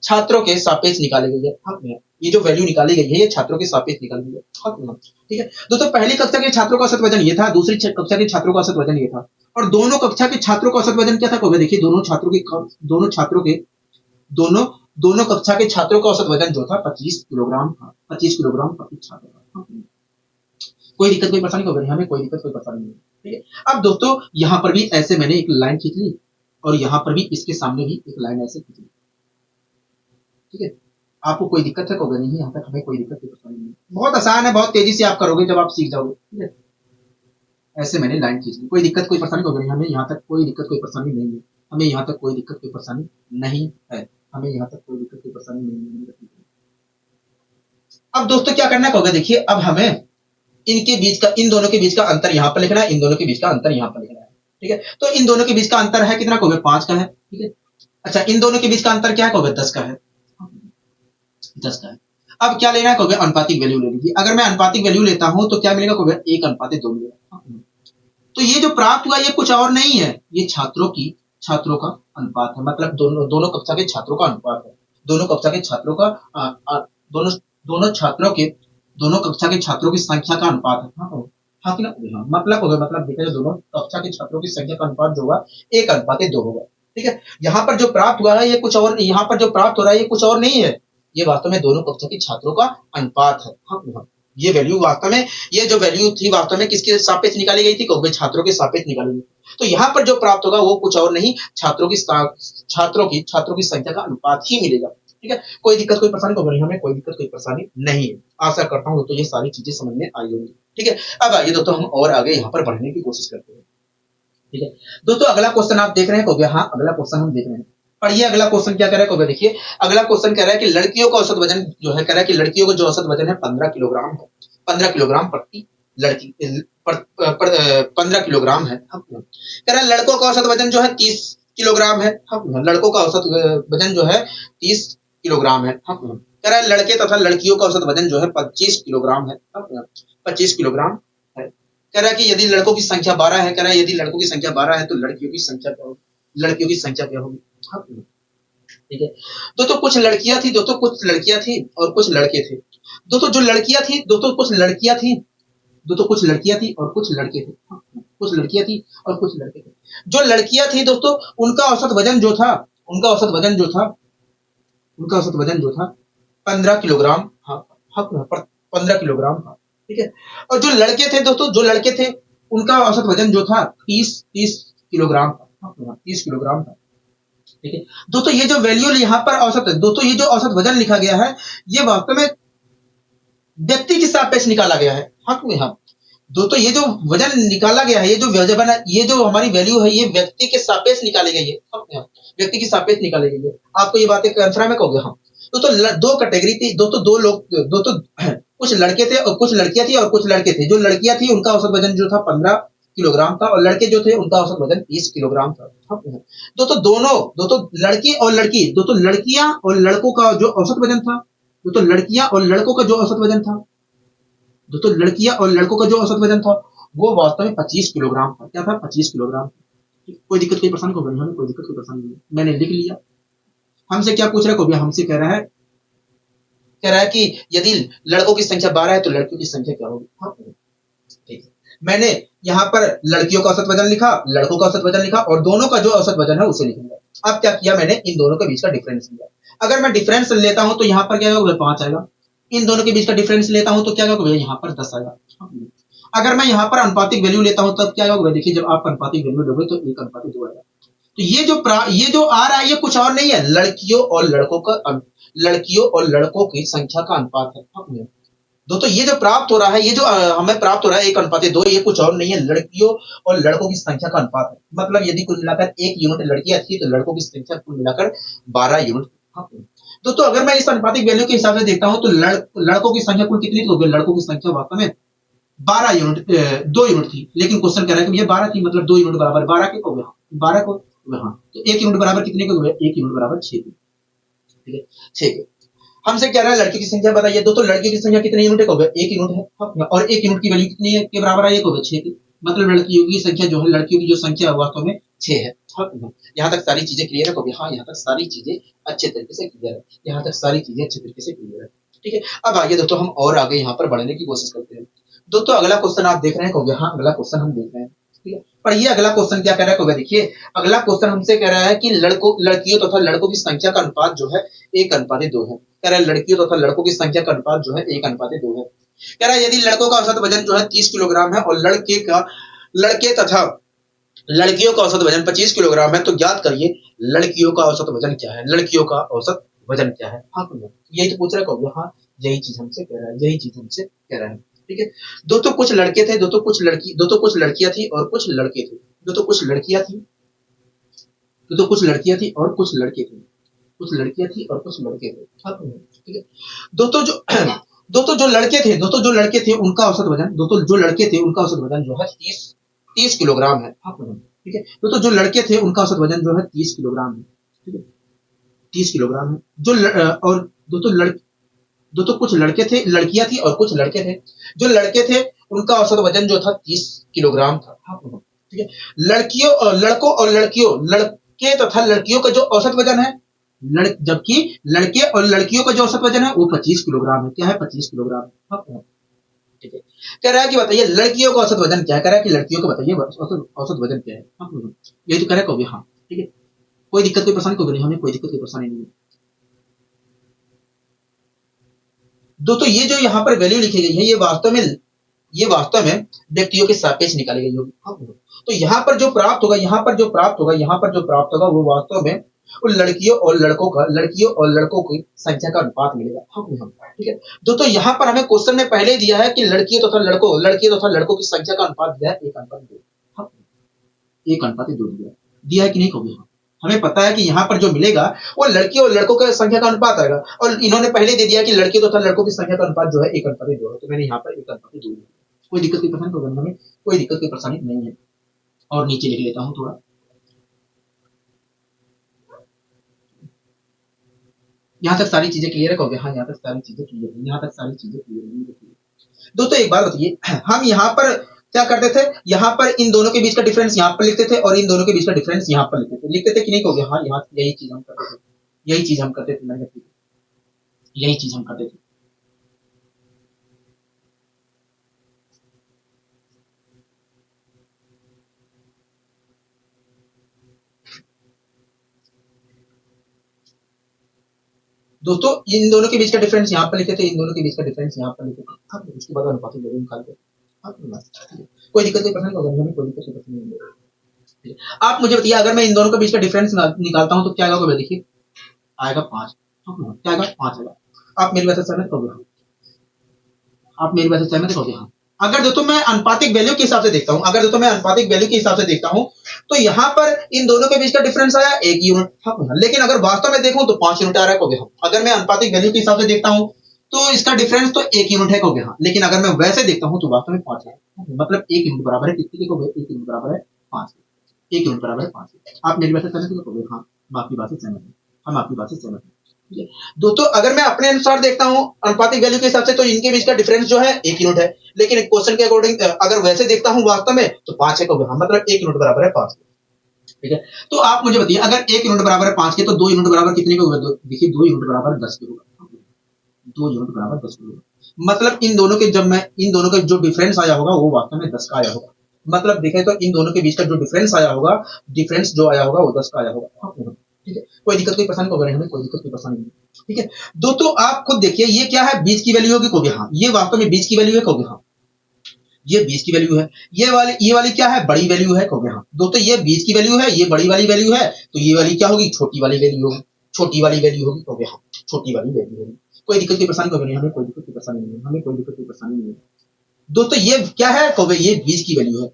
छात्रों के सापेक्ष निकाली गई है। हाँ, ये जो वैल्यू निकाली गई है ये छात्रों के सापेक्ष निकाली गई है। हाँ, ठीक है दोस्तों, पहली कक्षा के छात्रों का औसत वजन ये था, दूसरी कक्षा के छात्रों का औसत वजन ये था, और दोनों कक्षा के छात्रों का औसत वजन क्या था। देखिए दोनों कक्षा के छात्रों का औसत वजन जो था 25 किलोग्राम था। 25 किलोग्राम प्रति छात्र था। कोई दिक्कत कोई परेशानी होगी, हमें कोई दिक्कत कोई परेशानी नहीं। ठीक है, अब दोस्तों यहाँ पर भी ऐसे मैंने एक लाइन खींच ली और यहाँ पर भी इसके सामने भी एक लाइन ऐसे खींच ली। ठीक है, आपको कोई दिक्कत है होगा नहीं, यहाँ तक हमें कोई दिक्कत कोई परेशानी नहीं। बहुत आसान है, बहुत तेजी से आप करोगे जब आप सीख जाओगे। ठीक है, ऐसे मैंने लाइन खींच ली, कोई दिक्कत कोई परेशानी होगा नहीं, हमें यहाँ तक कोई दिक्कत कोई परेशानी नहीं है। हमें यहाँ तक कोई दिक्कत कोई परेशानी नहीं है। हमें यहाँ तक कोई दिक्कत कोई परेशानी नहीं है। अब दोस्तों क्या करना होगा, देखिए अब हमें इन दोनों के बीच का अंतर यहाँ पर लिखना है, इन दोनों के बीच का अंतर यहाँ पर लिखना है। ठीक है, तो इन दोनों के बीच का अंतर है कितना, 5 का है। ठीक है, अच्छा इन दोनों के बीच का अंतर क्या है, 10 का है। 10 का है। अब क्या लेना है, अनुपातिक वैल्यू ले लीजिए। अगर मैं अनुपातिक वैल्यू लेता हूं तो क्या मिलेगा, 1:2 मिलेगा। तो ये जो प्राप्त हुआ ये कुछ और नहीं है, ये छात्रों का अनुपात है, मतलब दोनों कक्षा के छात्रों का अनुपात है। दोनों कक्षा के छात्रों का दोनों कक्षा के छात्रों की संख्या का अनुपात है। हाँ कि ना, मतलब देखा जाए दोनों कक्षा के छात्रों की संख्या का अनुपात जो होगा 1:2 होगा। ठीक है, यहाँ पर जो प्राप्त हुआ है ये कुछ और, यहाँ पर जो प्राप्त हो रहा है ये कुछ और नहीं है, ये वास्तव में दोनों कक्षा के छात्रों का अनुपात है। हाँ, ये वैल्यू वास्तव में, ये जो वैल्यू थी वास्तव में किसके सापेक्ष निकाली गई थी? कहोगे छात्रों के सापेक्ष निकाली गई। तो यहाँ पर जो प्राप्त होगा वो कुछ और नहीं, छात्रों की संख्या का अनुपात ही मिलेगा। ठीक है, कोई दिक्कत कोई परेशानी तो नहीं, हमें कोई दिक्कत कोई परेशानी नहीं है। आशा करता हूँ तो ये सारी चीजें समझ में आई होंगी। ठीक है, अब आइए दोस्तों हम और आगे यहाँ पर बढ़ने की कोशिश करते हैं। ठीक है दोस्तों, अगला क्वेश्चन आप देख रहे हैं, कहोगे हाँ अगला क्वेश्चन हम देख रहे हैं। और ये अगला क्वेश्चन क्या कह रहा है, कहोगे देखिए अगला क्वेश्चन कह रहा है कि लड़कियों का औसत वजन जो है, कह रहा है कि लड़कियों का जो औसत वजन है 15 किलोग्राम है, 15 किलोग्राम प्रति लड़की, 15 किलोग्राम है। कह रहा है लड़कों का औसत वजन जो है 30 किलोग्राम है। लड़कों का औसत वजन जो है 30 किलोग्राम है। कह रहा है लड़के तथा लड़कियों का औसत वजन जो है 25 किलोग्राम है। 25 किलोग्राम है। कह रहा है कि यदि लड़कों की संख्या 12 है, कह रहा है यदि लड़कों की संख्या 12 है तो लड़कियों की संख्या क्या होगी? लड़कियों की संख्या क्या होगी? ठीक है दोस्तों, कुछ लड़कियां थी दोस्तों, कुछ लड़कियां थी और कुछ लड़के थे। दोस्तों जो लड़कियां थी दोस्तों, कुछ लड़कियां थी दोस्तों, कुछ लड़कियां थी और कुछ लड़के थे। कुछ लड़कियां थी और कुछ लड़के थे। जो लड़कियां थी दोस्तों, उनका औसत वजन जो था, उनका औसत वजन जो था, उनका औसत वजन जो था 15 किलोग्राम। हाँ, 15 किलोग्राम था। ठीक है, और जो लड़के थे दोस्तों, जो लड़के थे उनका औसत वजन जो था 30 किलोग्राम था। 30 किलोग्राम था। ठीक है दोस्तों, ये जो वैल्यू यहाँ पर औसत है दोस्तों, ये जो औसत वजन लिखा गया है ये वास्तव में व्यक्ति के सापेक्ष निकाला गया है। हाँ में हाँ दोस्तों, ये जो वजन निकाला गया है, ये जो वजन है, ये जो हमारी वैल्यू है, ये व्यक्ति के सापेक्ष निकाली गई है। व्यक्ति की सापेक्ष निकाली गई है। आपको ये बातें कंफर्म है, कहोगे हाँ। दोस्तों दो कैटेगरी थी दोस्तों, दो लोग दोस्तों, कुछ लड़के थे और कुछ लड़कियां थी और कुछ लड़के थे। जो लड़कियां थी उनका औसत वजन जो था 15 किलोग्राम था और लड़के जो थे उनका औसत वजन 30 किलोग्राम था। दोस्तों दोनों, दोस्तों लड़की और लड़की, दोस्तों लड़कियां और लड़कों का जो औसत वजन था, दोस्तों लड़कियां और लड़कों का जो औसत वजन था, दोस्तों लड़कियां और लड़कों का जो औसत वजन था वो वास्तव में 25 किलोग्राम था। क्या था? 25 किलोग्राम। कोई दिक्कत कोई परेशानी को हमें कोई दिक्कत कोई परेशानी नहीं, मैंने लिख लिया। हमसे क्या पूछ रहा है? हमसे कह रहा है, कह रहा है कि यदि लड़कों की संख्या 12 है तो लड़कियों की संख्या क्या होगी? हाँ, ठीक है, मैंने यहाँ पर लड़कियों का औसत वजन लिखा, लड़कों का औसत वजन लिखा और दोनों का जो औसत वजन है उसे लिखूंगा। अब क्या किया मैंने, इन दोनों के बीच का डिफरेंस लिया। अगर मैं डिफरेंस लेता हूं तो यहाँ पर क्या होगा? 5 आएगा। इन दोनों के बीच का डिफरेंस लेता हूं तो क्या होगा? यहाँ पर 10 आएगा। अगर मैं यहाँ पर अनुपातिक वैल्यू लेता हूं तब क्या होगा? देखिए जब आप अनुपातिक वैल्यू लोगे तो 1:2 आएगा। तो ये जो आ रहा है ये कुछ और नहीं है, लड़कियों और लड़कों का, लड़कियों और लड़कों की संख्या का अनुपात है। दोस्तों ये जो प्राप्त हो रहा है, ये जो हमें प्राप्त हो रहा है 1:2, ये कुछ और नहीं है, लड़कियों और लड़कों की संख्या का अनुपात है। मतलब यदि कुल मिलाकर 1 यूनिट लड़कियां थी तो लड़कों की संख्या कुल मिलाकर 12 यूनिट। दोस्तों अगर मैं इस अनुपातिक वैल्यू के हिसाब से देखता हूं तो लड़कों की संख्या कुल कितनी थी? लड़कों की संख्या वास्तव में 12 यूनिट, 2 यूनिट थी। लेकिन क्वेश्चन कह रहा है कि ये 12 थी, मतलब 2 यूनिट बराबर 12 के हो गया, 12 को हाँ, तो 1 यूनिट बराबर कितने को? 1 यूनिट बराबर 6। ठीक है, 6। हमसे कह रहा है लड़की की संख्या बताइए। दोस्तों लड़की की संख्या कितने यूनिट है? 1 यूनिट है और 1 यूनिट की वैल्यू कितनी है के बराबर है? 6 की। मतलब लड़कियों की संख्या जो है, लड़कियों की जो संख्या वास्तव में 6 है। यहाँ तक सारी चीजें क्लियर है? हाँ, यहाँ तक सारी चीजें अच्छे तरीके से क्लियर है। यहाँ तक सारी चीजें अच्छे तरीके से क्लियर है। ठीक है, अब आइए दोस्तों हम और आगे यहाँ पर बढ़ने की कोशिश करते हैं। दोस्तों अगला क्वेश्चन आप देख रहे हैं? हाँ, अगला क्वेश्चन हम देख रहे हैं। ठीक है, पर ये अगला क्वेश्चन क्या कह रहा है? देखिए अगला क्वेश्चन हमसे कह रहा है कि लड़कियों तथा लड़कों की संख्या का अनुपात जो है 1:2 है। कह रहा है लड़कियों तथा लड़कों की संख्या का अनुपात जो है 1:2 है। कह रहा है यदि लड़कों का औसत वजन जो है 30 किलोग्राम है और लड़के तथा लड़कियों का औसत वजन 25 किलोग्राम है, तो ज्ञात करिए लड़कियों का औसत वजन क्या है? लड़कियों का औसत वजन क्या है? हाँ, यही तो पूछ रहा है। हाँ, यही चीज हमसे कह रहा है, यही चीज हमसे कह रहा है। ठीक है दोस्तों, कुछ लड़के थे, दोस्तों कुछ लड़कियां थी और कुछ लड़के थे। दोस्तों कुछ लड़कियां थी, दोस्तों कुछ लड़कियां थी और कुछ लड़के थे। कुछ लड़कियां थी और कुछ लड़के थे। ठीक है दोस्तों, जो लड़के थे, दोस्तों जो लड़के थे उनका औसत वजन, दोस्तों जो लड़के थे उनका औसत वजन जो है 30 किलोग्राम है। ठीक है दोस्तों, जो लड़के थे उनका औसत वजन जो है 30 किलोग्राम है। ठीक है, 30 किलोग्राम है। और दोस्तों कुछ लड़के थे, लड़कियां थी और कुछ लड़के थे। जो लड़के थे उनका औसत वजन जो था 30 किलोग्राम था। ठीक है, लड़कों और लड़के तथा लड़कियों का जो औसत वजन है, जबकि लड़के और लड़कियों का जो औसत वजन है वो 25 किलोग्राम है। क्या है? 25 किलोग्राम। ठीक है, कह रहा है कि बताइए लड़कियों का औसत वजन क्या है? कह रहा है कि लड़कियों को बताइए औसत वजन क्या है? यही तो कह रहा है। हाँ, ठीक है, कोई दिक्कत कोई परेशानी को नहीं, हमें कोई दिक्कत कोई परेशानी नहीं है। दोस्तों ये जो यहाँ पर वैल्यू लिखी गई है ये वास्तव में व्यक्तियों के सापेक्ष निकाली गई होगी। हाँ, तो यहाँ पर जो प्राप्त होगा वो वास्तव में उन लड़कियों और लड़कों की संख्या का अनुपात मिलेगा। हाँ, ठीक है दोस्तों, यहाँ पर हमें क्वेश्चन में पहले दिया है कि लड़कियों तथा लड़कों की संख्या का अनुपात दिया है 1:2। हाँ, 1:2 दिया है कि नहीं होगी। हमें पता है कि यहाँ पर जो मिलेगा वो लड़कियों और लड़कों की संख्या का अनुपात आएगा, और इन्होंने पहले दे दिया कि लड़कियों तथा लड़कों की संख्या का अनुपात जो है 1:2 है, तो मैंने यहाँ पर 1:2। कोई दिक्कत की परेशानी होगा हमें, कोई दिक्कत की परेशानी नहीं है। और नीचे लिख लेता हूँ थोड़ा, यहाँ तक सारी चीजें क्लियर है। हाँ, यहाँ तक सारी चीजें क्लियर है। दोस्तों एक बात बताइए, हम यहाँ पर क्या करते थे, यहाँ पर इन दोनों के बीच का डिफरेंस यहाँ पर लिखते थे और इन दोनों के बीच का डिफरेंस यहाँ पर लिखते थे कि नहीं हो गया। हाँ, यहाँ यही चीज हम करते थे। दोस्तों इन दोनों के बीच का डिफरेंस यहाँ पर लिखे थे, उसके बाद अनुपातिक वैल्यू निकालते। कोई दिक्कत नहीं, पसंद होगा हमें, कोई दिक्कत नहीं है। आप मुझे बताइए, अगर मैं इन दोनों के बीच का डिफरेंस निकालता हूँ तो क्या होगा, देखिए आएगा 5। क्या आएगा, 5 आएगा। आप मेरी बात से सहमत हो गए? हाँ। अगर दोस्तों मैं अनुपातिक वैल्यू के हिसाब से देखता हूँ, तो यहाँ पर इन दोनों के बीच का डिफरेंस आया 1 यूनिट। हाँ, लेकिन अगर वास्तव में देखूं तो 5 यूनिट आ रहा है। अगर मैं अनुपातिक वैल्यू के हिसाब से देखता हूँ तो इसका डिफरेंस तो 1 यूनिट है। हाँ, लेकिन अगर मैं वैसे देखता हूँ तो वास्तव में 5 है। मतलब 1 यूनिट बराबर है कितने के? 1 यूनिट बराबर है 5। 1 यूनिट बराबर है 5। आप मेरी बात से सहमत हो? हाँ, हम आपकी बात से सहमत हैं। दोस्तों अगर मैं अपने अनुसार देखता हूँ अनुपातिक वैल्यू के हिसाब से, तो इनके बीच का डिफरेंस जो है 1 यूनिट है, लेकिन क्वेश्चन के अकॉर्डिंग अगर वैसे देखता हूँ वास्तव में तो 5 है। मतलब 1 यूनिट बराबर है 5। ठीक है, तो आप मुझे बताइए, अगर 1 यूनिट बराबर है 5 के, तो 2 यूनिट बराबर कितने के होगा? देखिए 2 यूनिट बराबर 10 के होगा। 2 यूनिट बराबर 10 के होगा। मतलब इन दोनों के जो डिफरेंस आया होगा वो वास्तव में 10 का आया होगा। मतलब देखें तो इन दोनों के बीच का जो डिफरेंस आया होगा वो 10 का आया होगा। ठीक है, कोई दिक्कत कोई परेशानी होगा हमें, कोई दिक्कत कोई परेशानी नहीं। ठीक है दोस्तों, आप खुद देखिए ये क्या है, बीच की वैल्यू होगी। हाँ, ये वास्तव में बीच की वैल्यू है। हाँ, ये बीच की वैल्यू है। ये वाली क्या है, बड़ी वैल्यू है। हाँ दोस्तों, ये बीच की वैल्यू है, ये बड़ी वाली वैल्यू है, तो ये वाली क्या होगी, छोटी वाली वैल्यू होगी। हाँ, छोटी वाली वैल्यू होगी। कोई दिक्कत की परेशानी होगी नहीं हमें, कोई दिक्कत की परेशानी नहीं है। दोस्तों ये क्या है, कहोगे ये बीच की वैल्यू है।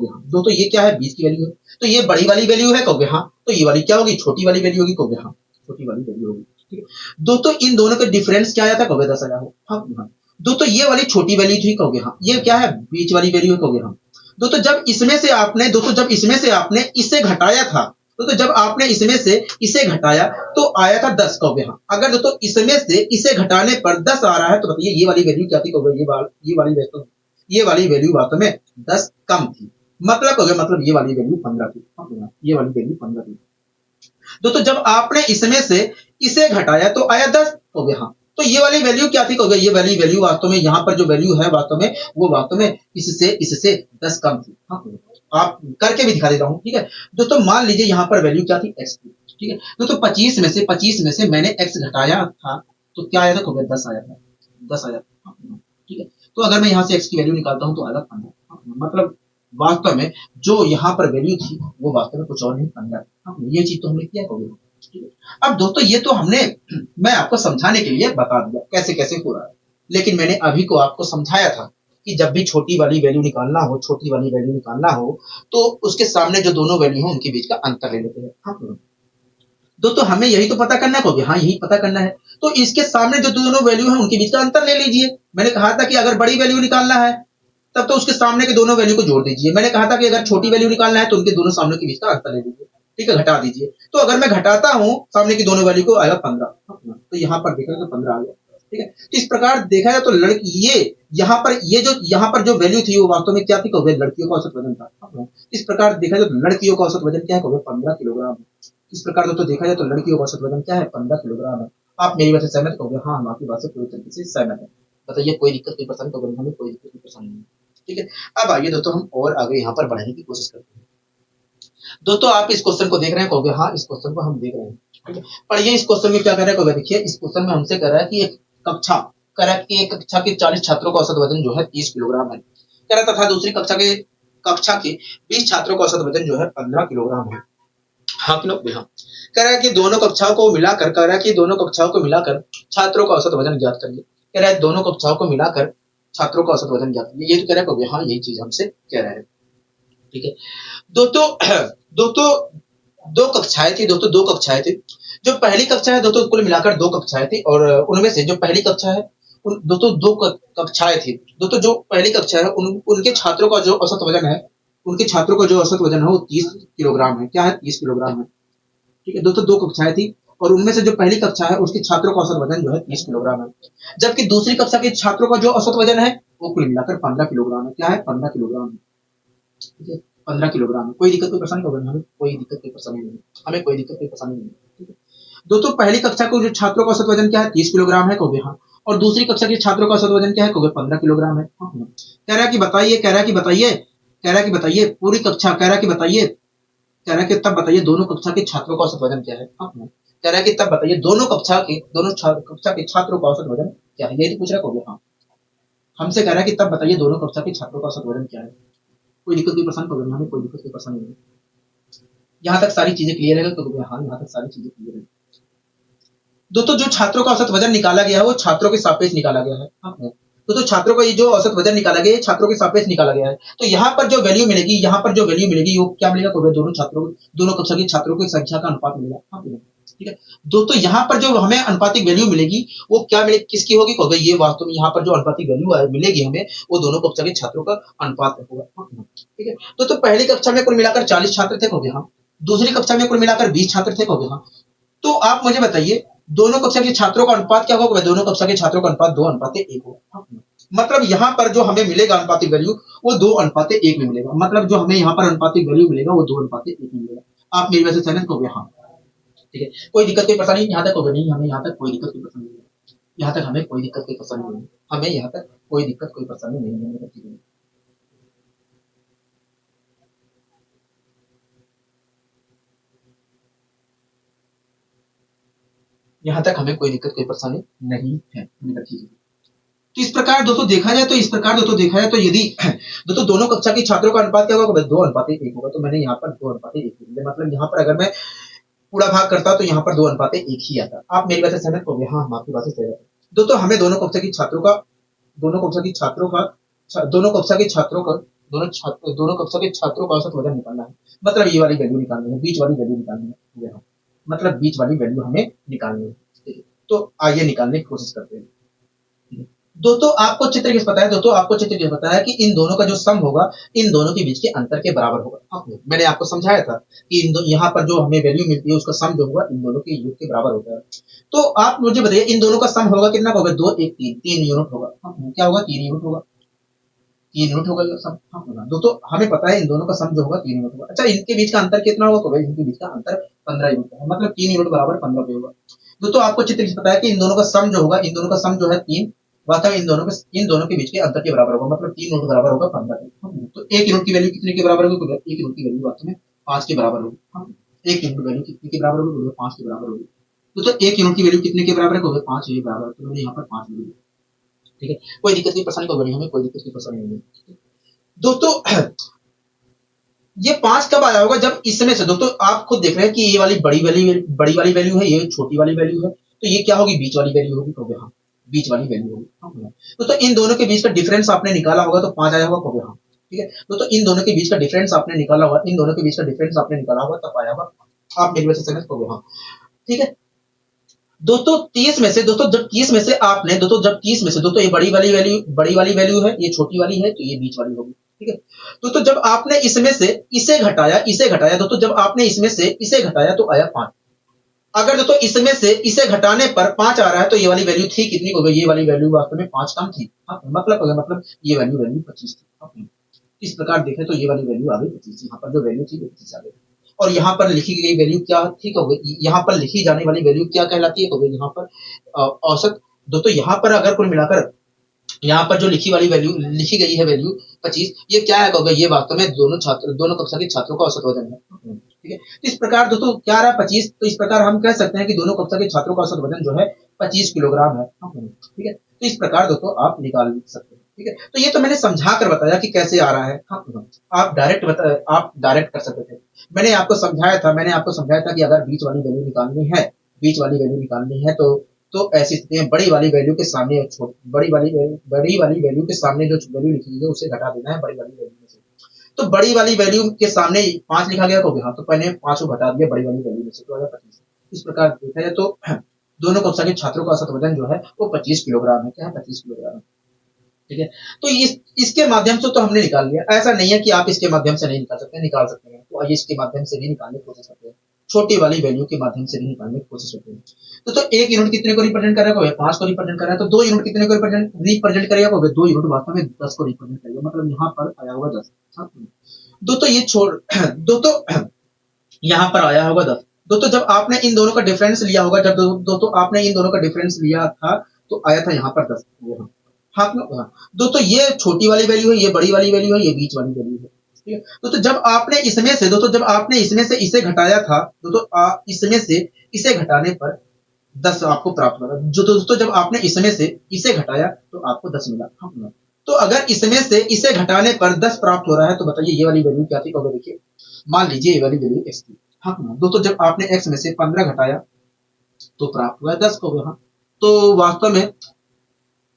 हाँ दोस्तों, ये क्या है, बीच की वैल्यू है। तो ये बड़ी वाली वैल्यू है। हाँ, तो ये वाली क्या होगी, छोटी वाली वैल्यू होगी। हाँ, छोटी वाली वैल्यू होगी। ठीक है दोस्तों, इन दोनों का डिफरेंस क्या आया था, 10 आया हो। हाँ दोस्तों, ये वाली छोटी वैल्यू थी। हाँ, ये क्या है, बीच वाली वैल्यू है। हाँ दोस्तों, जब इसमें से आपने इसे घटाया था, तो जब आपने इसमें से इसे घटाया तो आया था 10। हाँ, अगर दोस्तों इसमें से इसे घटाने पर 10 आ रहा है तो बताइए ये वाली वैल्यू क्या थी? ये वाली वैल्यू वास्तव में 10 कम थी। मतलब ये वाली वैल्यू 15 थी। दोस्तों जब आपने इसमें से इसे घटाया तो आया 10। हाँ, तो ये वाली वैल्यू क्या थी? ये वाली वैल्यू वास्तव में यहाँ पर जो वैल्यू है वो वास्तव में इससे 10 कम थी। हाँ, आप करके भी दिखा देता हूँ। ठीक है दोस्तों, मान लीजिए यहाँ पर वैल्यू क्या थी, x थी। ठीक है दोस्तों, 25 में से मैंने x घटाया था तो क्या आया था? 10 आया था। ठीक है, तो अगर मैं यहाँ से x की वैल्यू निकालता हूँ तो आएगा 15। मतलब वास्तव में जो यहाँ पर वैल्यू थी वो वास्तव में कुछ और नहीं, 15। ये चीज तो हमने किया। अब दोस्तों ये तो मैं आपको समझाने के लिए बता दिया कैसे कैसे हो रहा है, लेकिन मैंने अभी को आपको समझाया था कि जब भी छोटी वाली वैल्यू निकालना हो तो उसके सामने जो दोनों वैल्यू हो उनके बीच का अंतर ले लेते हैं। हाँ दोस्तों, हमें यही तो पता करना है। हाँ, यही पता करना है, तो इसके सामने जो दोनों वैल्यू है उनके बीच का अंतर ले लीजिए। मैंने कहा था कि अगर बड़ी वैल्यू निकालना है तब तो उसके सामने के दोनों वैल्यू को जोड़ दीजिए। मैंने कहा था कि अगर छोटी वैल्यू निकालना है तो उनके दोनों सामने के बीच का अंतर ले लीजिए। ठीक है, घटा दीजिए। तो अगर मैं घटाता हूँ सामने की दोनों वैल्यू को, आएगा 15। तो यहाँ पर देखा तो 15 आ गया। ठीक है, तो इस प्रकार देखा जाए तो यहाँ पर जो वैल्यू थी वो वास्तव में क्या थी? लड़कियों का औसत वजन था। इस प्रकार देखा जाए तो लड़कियों का औसत वजन क्या है? 15 किलोग्राम। इस प्रकार तो देखा जाए तो लड़कियों का औसत वजन क्या है? 15 किलोग्राम है। आप मेरी बात से सहमत हो? हाँ, हम आपकी बात से पूरी तरीके से सहमत है। बताइए कोई दिक्कत कोई परेशानी तो हमें कोई दिक्कत कोई परेशानी नहीं। ठीक है, अब आइए दोस्तों हम और आगे यहाँ पर बढ़ने की कोशिश करते हैं। दोस्तों आप इस क्वेश्चन को देख रहे हैं, कहोगे हाँ इस क्वेश्चन को हम देख रहे हैं। ठीक है, पढ़िए इस क्वेश्चन में क्या कह रहा है। देखिए इस क्वेश्चन में हमसे कह रहा है कि एक कक्षा कह रहा है कि एक कक्षा के 40 छात्रों का औसत वजन जो है 30 किलोग्राम है। कह रहा तथा दूसरी कक्षा के 20 छात्रों का औसत वजन जो है 15 किलोग्राम है। हाँ कि नो? हाँ। कह रहा है कि दोनों कक्षाओं को मिलाकर छात्रों का औसत वजन ज्ञात करिए। कह रहा है दोनों कक्षाओं को मिलाकर छात्रों का औसत वजन ज्ञात करिए। ये तो कह रहा है हाँ, यही चीज हमसे कह रहा है। ठीक है। दोस्तों दोस्तों दो कक्षाएं थी। जो पहली कक्षा है दोस्तों, कुल मिलाकर दो कक्षाएं थी और उनमें से जो पहली कक्षा है दोस्तों दो कक्षाएं थी। दोस्तों जो पहली कक्षा है उनके छात्रों का जो औसत वजन है, उनके छात्रों का जो औसत वजन है वो 30 किलोग्राम है। क्या है? 30 किलोग्राम है। ठीक है दोस्तों, दो कक्षाएं थी और उनमें से जो पहली कक्षा है उसके छात्रों का औसत वजन जो है 30 किलोग्राम है, जबकि दूसरी कक्षा के छात्रों का जो औसत वजन है वो कुल मिलाकर 15 किलोग्राम है। क्या है? 15 किलोग्राम है। ठीक है, 15 किलोग्राम है। कोई दिक्कत कोई परेशानी होगा? हमें कोई दिक्कत कोई परेशानी नहीं, हमें कोई दिक्कत कोई परेशानी नहीं। ठीक है दोस्तों, पहली कक्षा को जो छात्रों का औसत वजन क्या है? 30 किलोग्राम है। कहोगे हाँ। और दूसरी कक्षा के छात्रों का औसत वजन क्या है? कहोगे 15 किलोग्राम है। हाँ। कह रहा है कि बताइए, पूरी कक्षा, कह रहा है कि बताइए, कह रहा है कि तब बताइए दोनों कक्षा के छात्रों का औसत वजन क्या है। हाँ। कह रहा है कि तब बताइए दोनों कक्षा के छात्रों का औसत वजन क्या है। यही तो पूछ रहा है। हाँ, हमसे कह रहा है कि तब बताइए दोनों कक्षा के छात्रों का औसत वजन क्या है। कोई दिक्कत कोई परेशानी होगी? हमें कोई दिक्कत कोई परेशानी नहीं। यहाँ तक सारी चीजें क्लियर है? तो हाँ, यहाँ तक सारी चीजें क्लियर है। दोस्तों जो छात्रों का औसत वजन निकाला गया है वो छात्रों के सापेक्ष निकाला गया है। हाँ। तो छात्रों का ये जो औसत वजन निकाला गया है छात्रों के सापेक्ष निकाला गया है। तो यहाँ पर जो वैल्यू मिलेगी वो क्या मिलेगा? दोनों कक्षा के छात्रों की संख्या का अनुपात मिलेगा। हाँ। ठीक है दोस्तों, यहाँ पर जो हमें अनुपातिक वैल्यू मिलेगी वो क्या मिलेगी? किसकी होगी? कहोगे ये वास्तव में यहाँ पर जो अनुपातिक वैल्यू मिलेगी हमें वो दोनों कक्षा के छात्रों का अनुपात होगा। हाँ। ठीक है दोस्तों, पहली कक्षा में कुल मिलाकर 40 छात्र थे। कहोगे हाँ। दूसरी कक्षा में कुल मिलाकर 20 छात्र थे। कहोगे हाँ। तो आप मुझे बताइए दोनों कक्षा के छात्रों का अनुपात क्या होगा? दोनों कक्षा के छात्रों का अनुपात 2:1 होगा। मतलब यहाँ पर जो हमें मिलेगा अनुपातिक वैल्यू वो 2:1 में मिलेगा। मतलब जो हमें यहाँ पर अनुपातिक वैल्यू मिलेगा वो 2:1 में मिलेगा। आप मेरी वजह से सहमत हो गए? हाँ। ठीक है, कोई दिक्कत कोई परेशानी यहाँ तक होगा? नहीं, हमें यहाँ तक कोई दिक्कत कोई परेशानी नहीं है। यहाँ तक हमें कोई दिक्कत कोई परेशानी नहीं है। हमें यहाँ तक कोई दिक्कत कोई परेशानी नहीं है। यहाँ तक हमें कोई दिक्कत कोई परेशानी नहीं है। तो इस प्रकार दोस्तों देखा जाए तो यदि दोस्तों दोनों कक्षा के छात्रों का अनुपात क्या होगा? 2:1 होगा। तो मैंने यहाँ पर 2:1 मतलब यहाँ पर अगर मैं पूरा भाग करता तो यहाँ पर 2:1 ही आता। आप मेरी बात से सहमत हो गए? हाँ, हम आपकी बात से सहमत है। दोस्तों हमें दोनों कक्षा के छात्रों का दोनों कक्षा के छात्रों का औसत वजन निकालना है। मतलब ये वाली वैल्यू निकालनी है, बीच वाली वैल्यू निकालनी है। मतलब बीच वाली वैल्यू हमें निकालनी है। तो आइए निकालने की कोशिश करते हैं। दोस्तों आपको चित्र किस पता है कि इन दोनों का जो सम होगा इन दोनों के बीच के अंतर के बराबर होगा। मैंने आपको समझाया था कि यहाँ पर जो हमें वैल्यू मिलती है उसका सम जो होगा इन दोनों के योग के बराबर होता है। तो आप मुझे बताइए इन दोनों का सम होगा कितना होगा? 2 1 3 3 यूनिट होगा। क्या होगा? 3 यूनिट होगा। 3 यूनिट होगा ये सम। दोस्तों हमें पता है इन दोनों का सम जो होगा 3 यूनिट होगा। अच्छा, इनके बीच का अंतर कितना होगा? इनके बीच का अंतर 15 यूनिट होगा। मतलब 3 यूनिट बराबर 15 होगा। दोस्तों आपको चित्र पता है कि इन दोनों का सम जो होगा, इन दोनों का सम जो है 3, वास्तव में इन दोनों के बीच के अंतर के बराबर होगा। मतलब 3 यूनिट बराबर होगा 15। तो 1 यूनिट की वैल्यू कितने के बराबर होगी? 1 यूनिट की वैल्यू वास्तव में 5 के बराबर होगी। 1 यूनिट की वैल्यू कितने के बराबर होगी? 5 के बराबर होगी। तो 1 यूनिट की वैल्यू कितने के बराबर है? 5 के बराबर। तो मैंने यहाँ पर 5 लिख दिया। ठीक है, कोई दिक्कत की परेशानी होगी? हमें कोई दिक्कत की परेशानी नहीं है। दोस्तों ये 5 कब आया होगा? जब इसमें से दोस्तों आप खुद देख रहे हैं कि ये वाली बड़ी वाली वैल्यू है, ये छोटी वाली वैल्यू है। तो ये क्या होगी? बीच वाली वैल्यू होगी। तो हाँ, बीच वाली वैल्यू होगी। तो इन दोनों के बीच का डिफरेंस आपने निकाला होगा तो 5 आया होगा। हाँ ठीक है, तो इन दोनों के बीच का डिफरेंस आपने निकाला होगा, तब आया होगा। आप मेरी वजह से सहमत हो गए? हाँ ठीक है दोस्तों, 30 में से दोस्तों ये बड़ी वाली वैल्यू है, ये छोटी वाली है, तो ये बीच वाली होगी। ठीक है दोस्तों, जब आपने इसमें से इसे घटाया दोस्तों, जब आपने इसमें से इसे घटाया तो आया 5। अगर दोस्तों इसमें से इसे घटाने पर 5 आ रहा है तो ये वाली वैल्यू थी कितनी हो गई? ये वाली वैल्यू वास्तव में 5 कम थी। मतलब ये वैल्यू 25 थी। इस प्रकार देखें तो ये वाली वैल्यू आ गई 25। यहाँ पर जो वैल्यू थी वो 25 आ गई। और यहाँ पर लिखी गई वैल्यू क्या थी? यहाँ पर लिखी जाने वाली वैल्यू क्या कहलाती है? यहाँ पर औसत। दोस्तों यहाँ पर अगर कुल मिलाकर यहाँ पर जो लिखी गई है वैल्यू 25, ये क्या है? ये वास्तव में दोनों कक्षा के छात्रों का औसत वजन है। ठीक है, इस प्रकार दोस्तों क्या रहा? 25। तो इस प्रकार हम कह सकते हैं कि दोनों कक्षा के छात्रों का औसत वजन जो है 25 किलोग्राम है। ठीक है, तो इस प्रकार दोस्तों आप निकाल सकते हैं। ठीक है, तो ये तो मैंने समझा कर बताया कि कैसे आ रहा है। हाँ, आप डायरेक्ट कर सकते थे। मैंने आपको समझाया था कि अगर बीच वाली वैल्यू निकालनी है, तो ऐसी स्थिति में बड़ी वाली वैल्यू के सामने जो वैल्यू लिखी है उसे घटा देना है बड़ी वाली वैल्यू में से। तो बड़ी वाली वैल्यू के सामने 5 लिखा गया, तो हाँ, तो मैंने 5 को घटा दिया बड़ी वाली वैल्यू में से, तो आया 25। इस प्रकार देखा जाए तो दोनों कक्षा के छात्रों का औसत वजन जो है वो 25 किलोग्राम है। क्या है? 25 किलोग्राम। ठीक है, तो इसके माध्यम से तो हमने निकाल लिया। ऐसा नहीं है कि आप इसके माध्यम से नहीं निकाल सकते, निकाल सकते हैं। तो आइए इसके माध्यम से भी निकालने की कोशिश करते हैं, छोटी वाली वैल्यू के माध्यम से भी निकालने की कोशिश करते हैं। तो एक यूनिट कितने को रिप्रेजेंट कर रहा है? 5 को रिप्रेजेंट कर रहा है। तो 2 यूनिट कितने को रिप्रेजेंट करेगा? 2 यूनिट वास्तव में 10 को रिप्रेजेंट करेगा, मतलब यहाँ पर आया होगा 10। दोस्तों ये छोड़ दोस्तों यहाँ पर आया होगा 10। दोस्तों जब आपने इन दोनों का डिफरेंस लिया होगा, जब दोस्तों आपने इन दोनों का डिफरेंस लिया था तो आया था यहाँ पर 10। हाँ, दोस्तों ये छोटी वाली वैल्यू है, ये बड़ी वाली वैल्यू है, ये बीच वाली वैल्यू है। ठीक है, दोस्तों जब आपने इसमें से इसे घटाया था, इसमें से इसे घटाने पर 10 आपको प्राप्त होगा। जो दोस्तों जब आपने इसमें से इसे घटाया तो आपको 10 मिला। हाँ, तो अगर इसमें से इसे घटाने पर 10 प्राप्त हो रहा है तो बताइए ये वाली वैल्यू क्या थी? देखिए, मान लीजिए ये वाली वैल्यू x थी। हाँ, दोस्तों जब आपने x में से 15 घटाया तो प्राप्त हुआ 10 को। हाँ, तो वास्तव में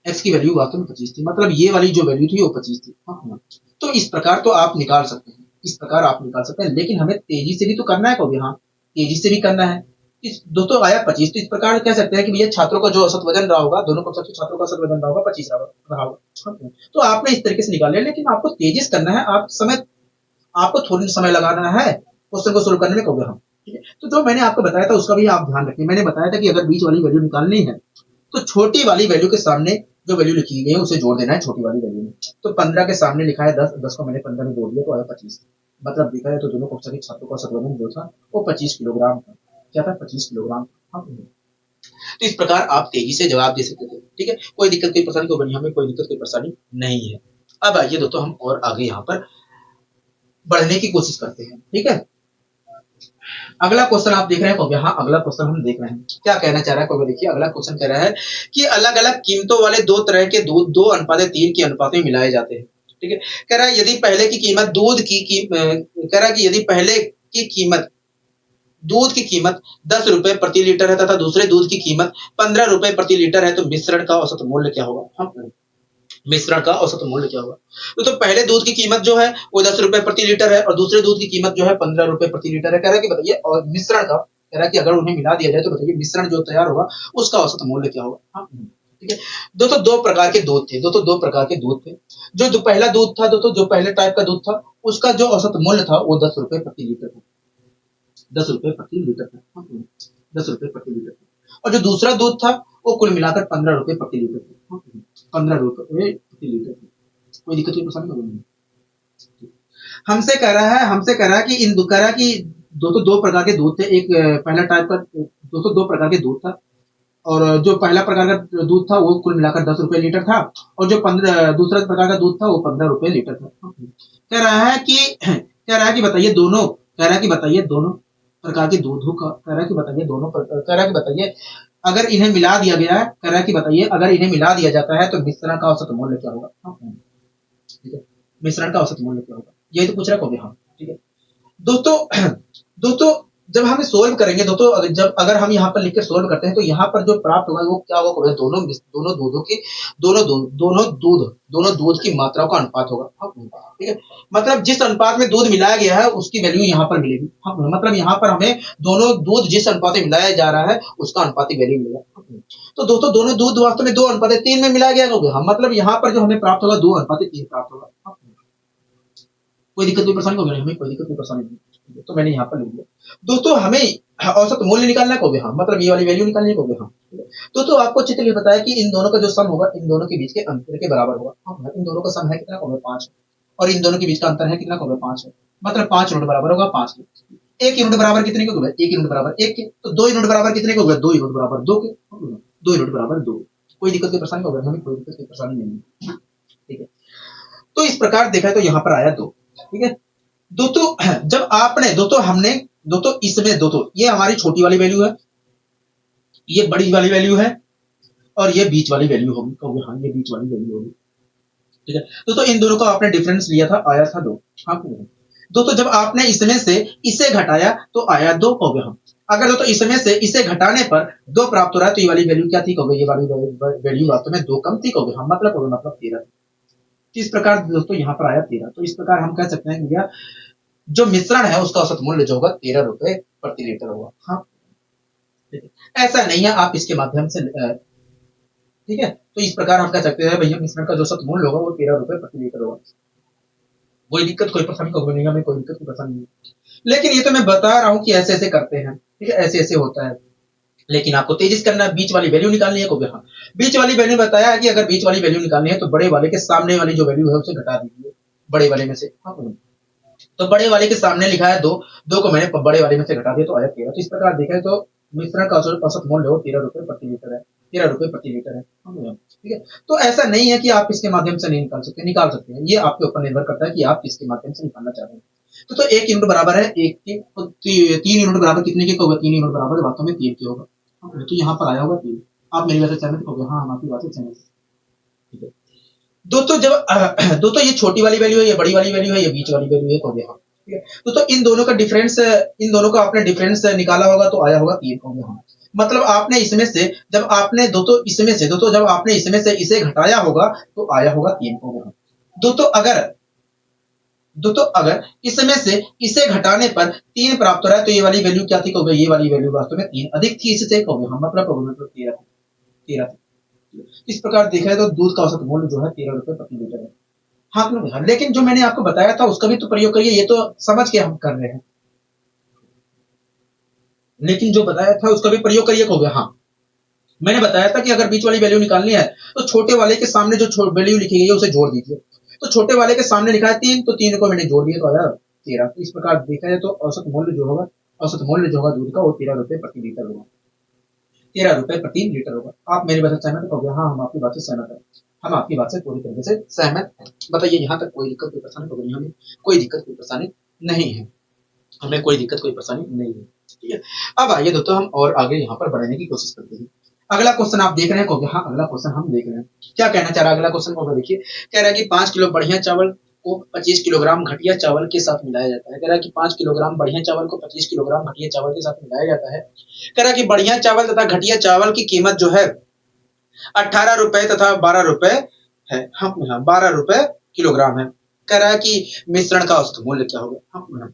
x की वैल्यू वास्तव में 25 थी, मतलब ये वाली जो वैल्यू थी वो 25 थी। हाँ, तो इस प्रकार तो आप निकाल सकते हैं, लेकिन हमें तेजी से भी तो करना है। हाँ, तेजी से भी करना है। दोस्तों आया 25, तो इस प्रकार कह सकते हैं कि भैया छात्रों का जो औसत वजन रहा होगा, दोनों कक्षा के छात्रों का औसत वजन रहा होगा 25 रहा होगा। तो आपने इस तरीके से निकाल लिया, लेकिन आपको तेजी से करना है। आपको थोड़ी समय लगाना है क्वेश्चन को सोल्व करने में। कहोगे हम, ठीक है, तो जो मैंने आपको बताया था उसका भी आप ध्यान रखिए। मैंने बताया था कि अगर बीच वाली वैल्यू निकालनी है तो छोटी वाली वैल्यू के सामने जो वैल्यू लिखी गई है उसे जोड़ देना है छोटी वाली वैल्यू में। तो 15 के सामने लिखा है 10, 10 को मैंने 15 में जोड़ दिया तो आया 25। मतलब देखा जाए तो दोनों कक्षा के छात्रों का औसत वजन जो था वो 25 किलोग्राम था। क्या था? 25 किलोग्राम। तो इस प्रकार आप तेजी से जवाब दे सकते थे। ठीक है, कोई दिक्कत कोई परेशानी को बनी, हमें कोई दिक्कत कोई परेशानी नहीं है। अब आइए दोस्तों हम और आगे यहाँ पर बढ़ने की कोशिश करते हैं। ठीक है, अगला क्वेश्चन आप देख रहे हैं। यहाँ अगला क्वेश्चन हम देख रहे हैं, क्या कहना चाह रहा है? देखिए अगला क्वेश्चन कह रहा है कि अलग अलग कीमतों वाले दो तरह के दूध 2:3 के अनुपात में मिलाए जाते हैं। ठीक है, कह रहा है यदि पहले की कीमत कह रहा है कि यदि पहले की कीमत दूध की कीमत 10 रुपए प्रति लीटर है तथा दूसरे दूध की कीमत 15 रुपए प्रति लीटर है, तो मिश्रण का औसत मूल्य क्या होगा? मिश्रण का औसत मूल्य क्या होगा? तो पहले दूध की कीमत जो है वो 10 रुपए प्रति लीटर है और दूसरे दूध की कीमत जो है 15 रुपए प्रति लीटर है। कह रहा है कि बताइए, और मिश्रण का कह रहा है कि अगर उन्हें मिला दिया जाए तो बताइए मिश्रण जो तैयार होगा उसका औसत मूल्य क्या होगा? ठीक है, दोस्तों दो प्रकार के दूध थे। जो पहला दूध था, दोस्तों जो पहले टाइप का दूध था उसका जो औसत मूल्य था वो 10 रुपए प्रति लीटर था। 10 रुपए प्रति लीटर था। 10 रुपए प्रति लीटर था। और जो दूसरा दूध था वो कुल मिलाकर 15 रुपए प्रति लीटर था। 15 रुपए प्रति लीटर था। कोई दिक्कत की परेशानी नहीं। हमसे कह रहा है कि दोस्तों दो प्रकार के दूध थे। एक पहला टाइप का, दोस्तों दो प्रकार के दूध था और जो पहला प्रकार का दूध था वो कुल मिलाकर 10 रुपए लीटर था और जो दूसरा प्रकार का दूध था वो 15 रुपए लीटर था। कह रहा है कि बताइए दोनों प्रकार के दूधों का, कह रहा है कि बताइए अगर इन्हें मिला दिया गया है, कह रहा है कि बताइए अगर इन्हें मिला दिया जाता है तो मिश्रण का औसत मूल्य क्या होगा? ठीक है, मिश्रण का औसत मूल्य क्या होगा? यही तो पूछ रहा है। हाँ, ठीक है दोस्तों जब हम सोल्व करेंगे दोस्तों, अगर हम यहाँ पर लिखकर सोल्व करते हैं तो यहाँ पर जो प्राप्त होगा वो क्या होगा? दोनों दूध की मात्राओं का अनुपात होगा। ठीक है, मतलब जिस अनुपात में दूध मिलाया गया है उसकी वैल्यू यहाँ पर मिलेगी। मतलब यहाँ पर हमें दोनों दूध जिस अनुपात में मिलाया जा रहा है उसका अनुपातिक वैल्यू मिलेगा। तो दोस्तों दोनों दूध वास्तव में 2:3 में मिलाया गया, मतलब यहाँ पर जो हमें प्राप्त होगा 2:3 प्राप्त होगा। कोई दिक्कत कोई परेशानी होगी? हमें कोई दिक्कत कोई परेशानी नहीं, तो मैंने यहाँ पर लिख दिया। दोस्तों हमें औसत मूल्य निकालना है। हाँ, मतलब ये वाली वैल्यू निकालनी है। हाँ, दोस्तों आपको अच्छी तरीके बताया कि इन दोनों का जो सम होगा इन दोनों के बीच के अंतर के बराबर होगा। इन दोनों का सम है कितना? 5 और इन दोनों के बीच का अंतर है कितना? 5 है। मतलब 5 यूनिट बराबर होगा 5 के। 1 यूनिट बराबर कितने के होगा? 1 यूनिट बराबर 1 के। तो 2 यूनिट बराबर कितने के होगा? 2 यूनिट बराबर 2 के। 2 यूनिट बराबर 2। कोई दिक्कत की परेशानी होगा? हमें कोई दिक्कत की परेशानी नहीं है। ठीक है, तो इस प्रकार देखा तो यहाँ पर आया 2। ठीक है दोस्तों, जब आपने इसमें ये हमारी छोटी वाली वैल्यू है, ये बड़ी वाली वैल्यू है और ये बीच वाली वैल्यू होगी, कहोगे हाँ ये बीच वाली वैल्यू होगी। ठीक है, तो इन दोनों का आपने डिफरेंस लिया था, आया था 2। हाँ दोस्तों जब आपने इसमें से इसे घटाया तो आया 2, कहोगे हम। अगर दोस्तों इसमें से इसे घटाने पर 2 प्राप्त हो रहा है तो ये वाली वैल्यू क्या थी, कहोगे ये वाली वैल्यू वास्तव में 2 कम थी, कहोगे हम, मतलब 13। तो इस प्रकार दोस्तों यहाँ पर आया 13। तो इस प्रकार हम कह सकते हैं कि भैया जो मिश्रण है उसका औसत मूल्य जो होगा 13 रुपए प्रति लीटर होगा। हाँ ऐसा नहीं है, आप इसके माध्यम से ठीक है, तो इस प्रकार हम कह सकते हैं भैया मिश्रण का जो औसत मूल्य होगा वो 13 रुपए प्रति लीटर होगा। कोई दिक्कत कोई परेशानी कहोगे नहीं, हमें कोई दिक्कत कोई परेशानी नहीं, लेकिन ये तो मैं बता रहा हूँ कि ऐसे ऐसे करते हैं। ठीक है, ऐसे ऐसे होता है, लेकिन आपको तेजी से करना है, बीच वाली वैल्यू निकालनी है, कहोगे हाँ। बीच वाली वैल्यू बताया है कि अगर बीच वाली वैल्यू निकालनी है तो बड़े वाले के सामने वाली जो वैल्यू है उसे घटा दीजिए बड़े वाले में से। हाँ तो बड़े वाले के सामने लिखा है 2, 2 को मैंने बड़े वाले में से घटा दिया तो आया 13। तो इस प्रकार देखें तो मिश्रण का औसत मूल्य 13 रुपए प्रति लीटर है, 13 रुपए प्रति लीटर है। ठीक है, तो ऐसा नहीं है कि आप इसके माध्यम से नहीं निकाल सकते, निकाल सकते हैं, ये आपके ऊपर निर्भर करता है कि आप किसके माध्यम से निकालना चाह रहे हैं। तो 1 यूनिट बराबर है 1 के, 3 यूनिट बराबर कितने के होगा, 3 यूनिट बराबर वास्तव में 3 के होगा। तो यहाँ पर आया होगा 3। आप मेरी बात से सहमत होगे, हाँ हम आपकी बात से सहमत। ठीक है दोस्तों, जब दोस्तों ये छोटी वाली वैल्यू है, ये बड़ी वाली वैल्यू है, ये बीच वाली वैल्यू है, कहोगे हाँ। ठीक है, तो इन दोनों का डिफरेंस, इन दोनों का आपने डिफरेंस निकाला होगा तो आया होगा 3, कहोगे हाँ। मतलब आपने इसमें से जब आपने दोस्तों जब आपने इसमें से इसे घटाया होगा तो आया होगा 3, कहोगे हाँ। दोस्तों अगर इसमें से इसे घटाने पर 3 प्राप्त हो रहा है तो ये वाली वैल्यू क्या थी, कहोगे ये वाली वैल्यू वास्तव में 3 अधिक थी इससे, कहोगे हम, मतलब 13 इस प्रकार देखा है तो दूध का औसत मूल्य जो है 13 रुपए प्रति लीटर है। हाँ लेकिन जो मैंने आपको बताया था उसका भी तो प्रयोग करिए, ये तो समझ के हम कर रहे हैं, लेकिन जो बताया था उसका भी प्रयोग करिए, कहोगे हाँ। मैंने बताया था कि अगर बीच वाली वैल्यू निकालनी है तो छोटे वाले के सामने जो वैल्यू लिखी गई है उसे जोड़ दीजिए। तो छोटे वाले के सामने लिखा है 3, तो 3 को मैंने जोड़ दिया तो आया 13। तो इस प्रकार देखा जाए तो औसत मूल्य जो होगा दूध का वो 13 रुपए प्रति लीटर होगा, 13 रुपए प्रति लीटर होगा। आप मेरी बात से सहमत हो? हाँ हम आपकी बात से सहमत है, हम आपकी बात से पूरी तरीके से सहमत हैं। बताइए यहाँ तक कोई दिक्कत कोई परेशानी होगी? हमें कोई दिक्कत कोई परेशानी नहीं है, हमें कोई दिक्कत कोई परेशानी नहीं है। ठीक है, अब आइए दोस्तों हम और आगे यहाँ पर बढ़ने की कोशिश करते हैं। अगला क्वेश्चन आप देख रहे हैं, कहोगे हाँ अगला क्वेश्चन हम देख रहे हैं। क्या कहना चाह रहा है अगला क्वेश्चन को? देखिए कह रहा है कि 5 किलो बढ़िया चावल को 25 किलोग्राम घटिया चावल के साथ मिलाया जाता है। कह रहा है कि 5 किलोग्राम बढ़िया चावल को 25 किलोग्राम घटिया चावल के साथ मिलाया जाता है। कह रहा है कि बढ़िया चावल तथा घटिया चावल की कीमत जो है 18 रुपए तथा 12 रुपए है। हाँ 12 रुपए किलोग्राम है। कह रहा है कि मिश्रण का औसत मूल्य क्या होगा? हाँ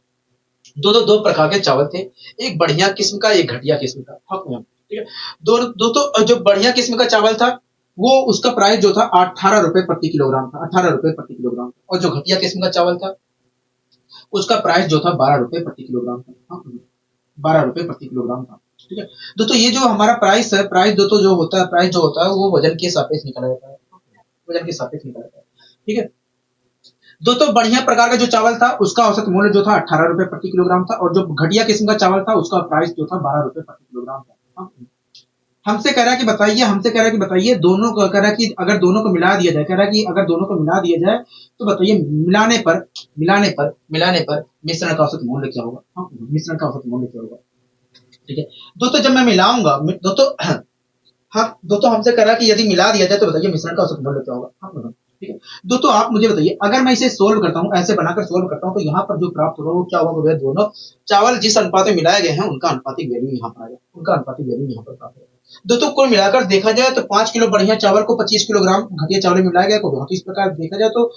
दो प्रकार के चावल थे, एक बढ़िया किस्म का एक घटिया किस्म का। हाँ ठीक है, दोस्तों जो बढ़िया किस्म का चावल था वो उसका प्राइस जो था 18 रुपए प्रति किलोग्राम था, 18 रुपए प्रति किलोग्राम। और जो घटिया किस्म का चावल था उसका प्राइस जो था 12 रुपए प्रति किलोग्राम था। हाँ 12 रुपए प्रति किलोग्राम था। ठीक है दोस्तों, ये जो हमारा प्राइस है, प्राइस दोस्तों जो होता है वो वजन के सापेक्ष निकाला जाता है, वजन के सापेक्ष निकाला जाता है। ठीक है दोस्तों, बढ़िया प्रकार का जो चावल था उसका औसत मूल्य जो था 18 रुपए प्रति किलोग्राम था, और जो घटिया किस्म का चावल था उसका प्राइस जो था 12 रुपए प्रति किलोग्राम था। हाँ? हमसे कह रहा है कि बताइए दोनों को, कह रहा है कि अगर दोनों को मिला दिया जाए, कह रहा है कि अगर दोनों को मिला दिया जाए तो बताइए मिलाने पर मिश्रण का औसत मूल्य क्या होगा? हाँ, मिश्रण का औसत मूल्य क्या होगा? ठीक है दोस्तों, जब मैं मिलाऊंगा दोस्तों हाँ दोस्तों हमसे कह रहा है कि यदि मिला दिया जाए तो बताइए मिश्रण का औसत मूल्य क्या होगा? हाँ ठीक है दोस्तों, आप मुझे बताइए अगर मैं इसे सोल्व करता हूँ, ऐसे बनाकर सोल्व करता हूँ तो यहाँ पर जो प्राप्त होगा वो क्या होगा? दोनों चावल जिस अनुपात में मिलाए गए हैं उनका अनुपातिक वैल्यू यहाँ पर आएगा, उनका अनुपातिक वैल्यू यहाँ पर प्राप्त होगा। दोस्तों कुल मिलाकर देखा जाए तो 5 किलो बढ़िया चावल को 25 किलोग्राम घटिया चावल में मिलाया गया, तो इस प्रकार देखा जाए तो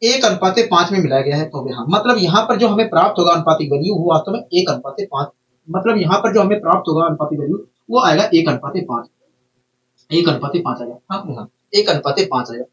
1:5 में मिलाया गया है। तो हाँ मतलब यहाँ पर जो हमें प्राप्त होगा अनुपातिक वैल्यू वो वास्तव में 1:5, मतलब यहाँ पर जो हमें प्राप्त होगा अनुपातिक वैल्यू वो आएगा 1:5, 1:5 आएगा। हाँ 1:5 आएगा,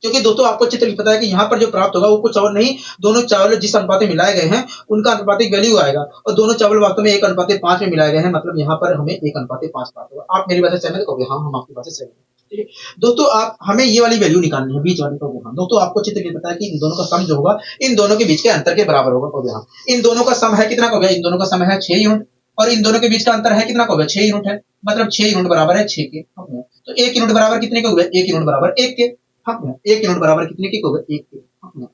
क्योंकि दोस्तों आपको अच्छी तरीके पता है कि यहाँ पर जो प्राप्त होगा वो कुछ और नहीं, दोनों चावल जिस अनुपात में मिलाए गए हैं उनका अनुपातिक वैल्यू आएगा, और दोनों चावल वास्तव में 1:5 में मिलाए गए हैं, मतलब यहाँ पर हमें 1:5 प्राप्त होगा। आप मेरी बात से सहमत होगे? हाँ हम आपकी बात से सहमत हैं। ठीक है दोस्तों, आप हमें ये वाली वैल्यू निकालनी है, बीच वाली को। हाँ दोस्तों, आपको अच्छी तरीके पता है कि इन दोनों का सम जो होगा इन दोनों के बीच के अंतर के बराबर होगा। हाँ इन दोनों का सम है कितना? इन दोनों का सम है 6 यूनिट, और इन दोनों के बीच का अंतर है कितना? 6 यूनिट है, मतलब 6 यूनिट बराबर है 6 के। तो 1 यूनिट बराबर कितने के हो गए? 1 यूनिट बराबर 1 के। हाँ 1 यूनिट बराबर कितने के हो गए? 1 के। हाँ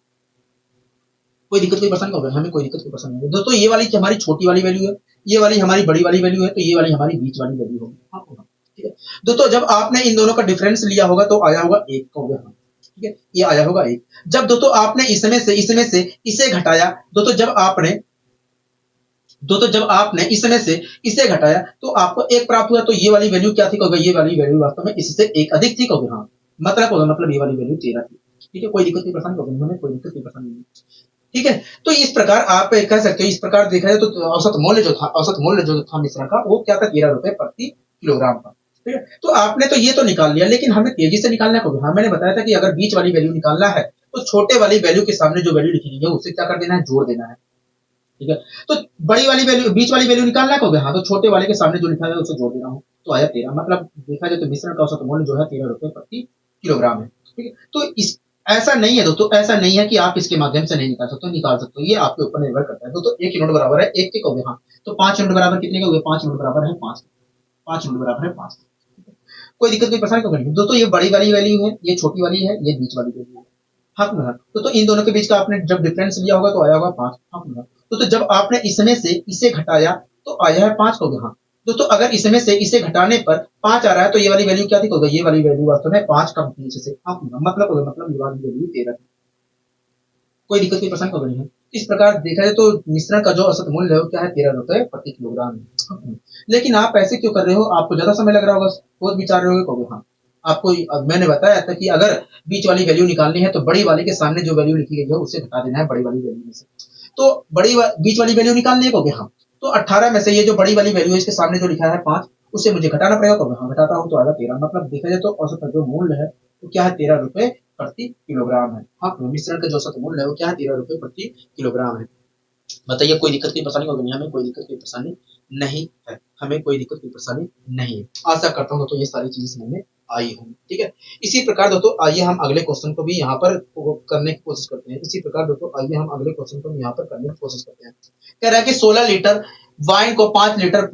कोई दिक्कत कोई परेशानी होगा? हमें कोई दिक्कत कोई परेशानी नहीं। दोस्तों ये वाली हमारी छोटी वाली वैल्यू है, ये वाली हमारी बड़ी वाली वैल्यू है, तो ये वाली हमारी बीच वाली वैल्यू होगी। हाँ ठीक है, दोस्तों जब आपने इन दोनों का डिफरेंस लिया होगा तो आया होगा 1 हो गया, ठीक है, ये आया होगा 1। जब दोस्तों आपने इसमें से इसे घटाया, दोस्तों जब आपने इसमें से इसे घटाया तो आपको 1 प्राप्त हुआ, तो ये वाली वैल्यू क्या थी? होगा ये वाली वैल्यू वास्तव में इससे 1 अधिक थी, होगी हाँ, मतलब ये वाली वैल्यू 13 थी, ठीक है, कोई दिक्कत नहीं, परेशानी होगी, हमें कोई दिक्कत नहीं, परेशानी नहीं, ठीक है। तो इस प्रकार आप कह सकते हो, इस प्रकार देखा जाए तो औसत मूल्य जो था मिश्रण का, वो क्या था? 13 रुपए प्रति किलोग्राम का, ठीक है। तो आपने तो ये तो निकाल लिया, लेकिन हमें तेजी से निकालना है। हाँ, मैंने बताया था कि अगर बीच वाली वैल्यू निकालना है तो छोटे वाली वैल्यू के सामने जो वैल्यू लिखी गई है उसे क्या कर देना है? जोड़ देना है, ठीक है। तो बड़ी वाली वैल्यू, बीच वाली वैल्यू निकालना है, कहोगे हाँ, तो छोटे वाले के सामने जो लिखा है उसे जोड़ देना हो, तो आया 13। मतलब देखा जाए तो मिश्रण का औसत मूल्य जो है 13 रुपए प्रति किलोग्राम है, ठीक है। तो इस ऐसा नहीं है दोस्तों, ऐसा नहीं है कि आप इसके माध्यम से नहीं निकाल सकते, निकाल सकते हो, ये आपके ऊपर निर्भर करता है। दोस्तों 1 यूनिट बराबर है 1 के, कहोगे हाँ, तो 5 यूनिट बराबर कितने के हो गए? 5 यूनिट बराबर है 5, 5 यूनिट बराबर है 5, कोई दिक्कत नहीं, परेशानी क्यों? दोस्तों ये बड़ी वाली वैल्यू है, ये छोटी वाली है, ये बीच वाली वैल्यू है, हाँ ना। तो इन दोनों के बीच का आपने जब डिफरेंस लिया होगा तो आया होगा 5, हाँ ना। तो जब आपने इसमें से इसे घटाया तो आया है 5, हो गया हाँ। दोस्तों अगर इसमें से इसे घटाने पर 5 आ रहा है तो ये वाली वैल्यू क्या थी? होगा ये वाली वैल्यू वास्तव में 5 कम थी इससे, हाँ ना। मतलब ये वाली वैल्यू 13 थी, कोई दिक्कत नहीं, पसंद नहीं है। इस प्रकार देखा जाए तो मिश्रण का जो औसत मूल्य है वो क्या है? 13 रुपए प्रति किलोग्राम है। लेकिन आप ऐसे क्यों कर रहे हो? आपको ज्यादा समय लग रहा होगा, सोच विचार रहे होगे, हाँ। आपको मैंने बताया था कि अगर बीच वाली वैल्यू निकालनी है तो बड़ी वाली के सामने जो वैल्यू लिखी गई है उसे घटा देना है बड़ी वाली वैल्यू में से। तो बीच वाली वैल्यू निकालनी है, कहोगे हाँ, तो 18 में से ये जो बड़ी वाली वैल्यू है इसके सामने जो लिखा है 5, उसे मुझे घटाना पड़ेगा, कहोगे हाँ, घटाता हूँ तो आएगा 13। मतलब देखा जाए तो औसत जो मूल्य है वो क्या है? 13 रुपए प्रति किलोग्राम है, हाँ। मिश्रण का जो औसत मूल्य है वो क्या है? 13 रुपए प्रति किलोग्राम है। बताइए कोई दिक्कत की परेशानी होगी? हमें कोई दिक्कत की परेशानी नहीं है, हमें कोई दिक्कत की परेशानी नहीं है। आशा करता हूँ तो ये सारी चीजें समझ में आई होंगी, ठीक है। इसी प्रकार दोस्तों आइए हम अगले क्वेश्चन को भी यहाँ पर करने की कोशिश करते हैं। इसी प्रकार दोस्तों आइए हम अगले क्वेश्चन को यहाँ पर करने की कोशिश करते हैं। कह रहा है कि 16 लीटर वाइन को 5 लीटर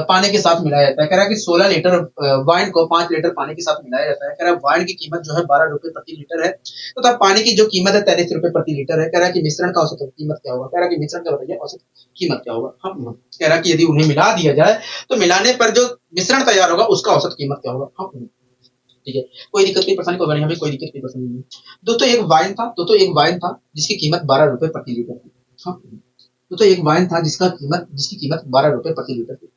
पानी के साथ मिलाया जाता है। कह रहा है कि 16 लीटर वाइन को 5 लीटर पानी के साथ मिलाया जाता है। कह रहा है वाइन की कीमत जो है 12 रुपए प्रति लीटर है, तो पानी की जो कीमत है 33 रुपए प्रति लीटर है। कह रहा है कि मिश्रण का औसत कीमत क्या होगा? कह रहा है कि मिश्रण का बताइए औसत कीमत क्या होगा? हम कह रहा है कि यदि उन्हें मिला दिया जाए तो मिलाने पर जो मिश्रण तैयार होगा उसका औसत कीमत क्या होगा? हम ठीक है, कोई दिक्कत की परेशानी को, हमें कोई दिक्कत की परेशानी नहीं। दोस्तों एक वाइन था जिसकी कीमत 12 रुपए प्रति लीटर थी, हाँ। दोस्तों एक वाइन था जिसकी कीमत 12 रुपए प्रति लीटर थी,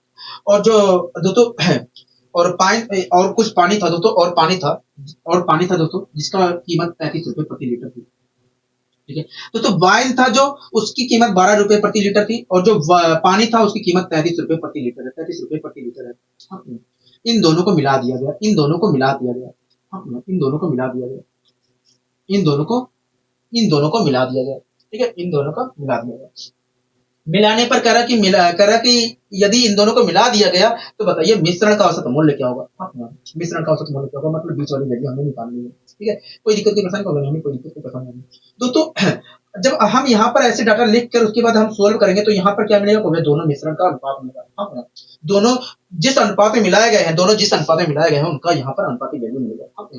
और जो दोस्तों और कुछ पानी था दोस्तों, और पानी था दोस्तों जिसका कीमत 33 रुपए प्रति लीटर थी, ठीक है। दोस्तों वाइन था जो उसकी कीमत 12 रुपए प्रति लीटर थी, और जो पानी था उसकी कीमत 33 रुपए प्रति लीटर है, 33 रुपए प्रति लीटर है, हाँ। इन दोनों को मिला दिया गया, इन दोनों को मिला दिया गया, हाँ, इन दोनों को मिला दिया गया, इन दोनों को मिला दिया गया, ठीक है, इन दोनों को मिला दिया गया। मिलाने पर कह रहा कि यदि इन दोनों को मिला दिया गया तो बताइए मिश्रण का औसत मूल्य क्या होगा? हाँ, मिश्रण का औसत मूल्य क्या होगा? मतलब बीच वाली वैल्यू हमें निकालनी है, ठीक है। कोई दिक्कत की परेशानी होगी? हमें कोई दिक्कत की परेशानी नहीं। दोस्तों जब हम यहाँ पर ऐसे डाटा लिख कर उसके बाद हम सोल्व करेंगे तो यहाँ पर क्या मिलेगा? हमें दोनों मिश्रण का अनुपात मिलेगा, हाँ। दोनों जिस अनुपात में मिलाए गए हैं, उनका यहाँ पर अनुपाती वैल्यू मिलेगा, हाँ।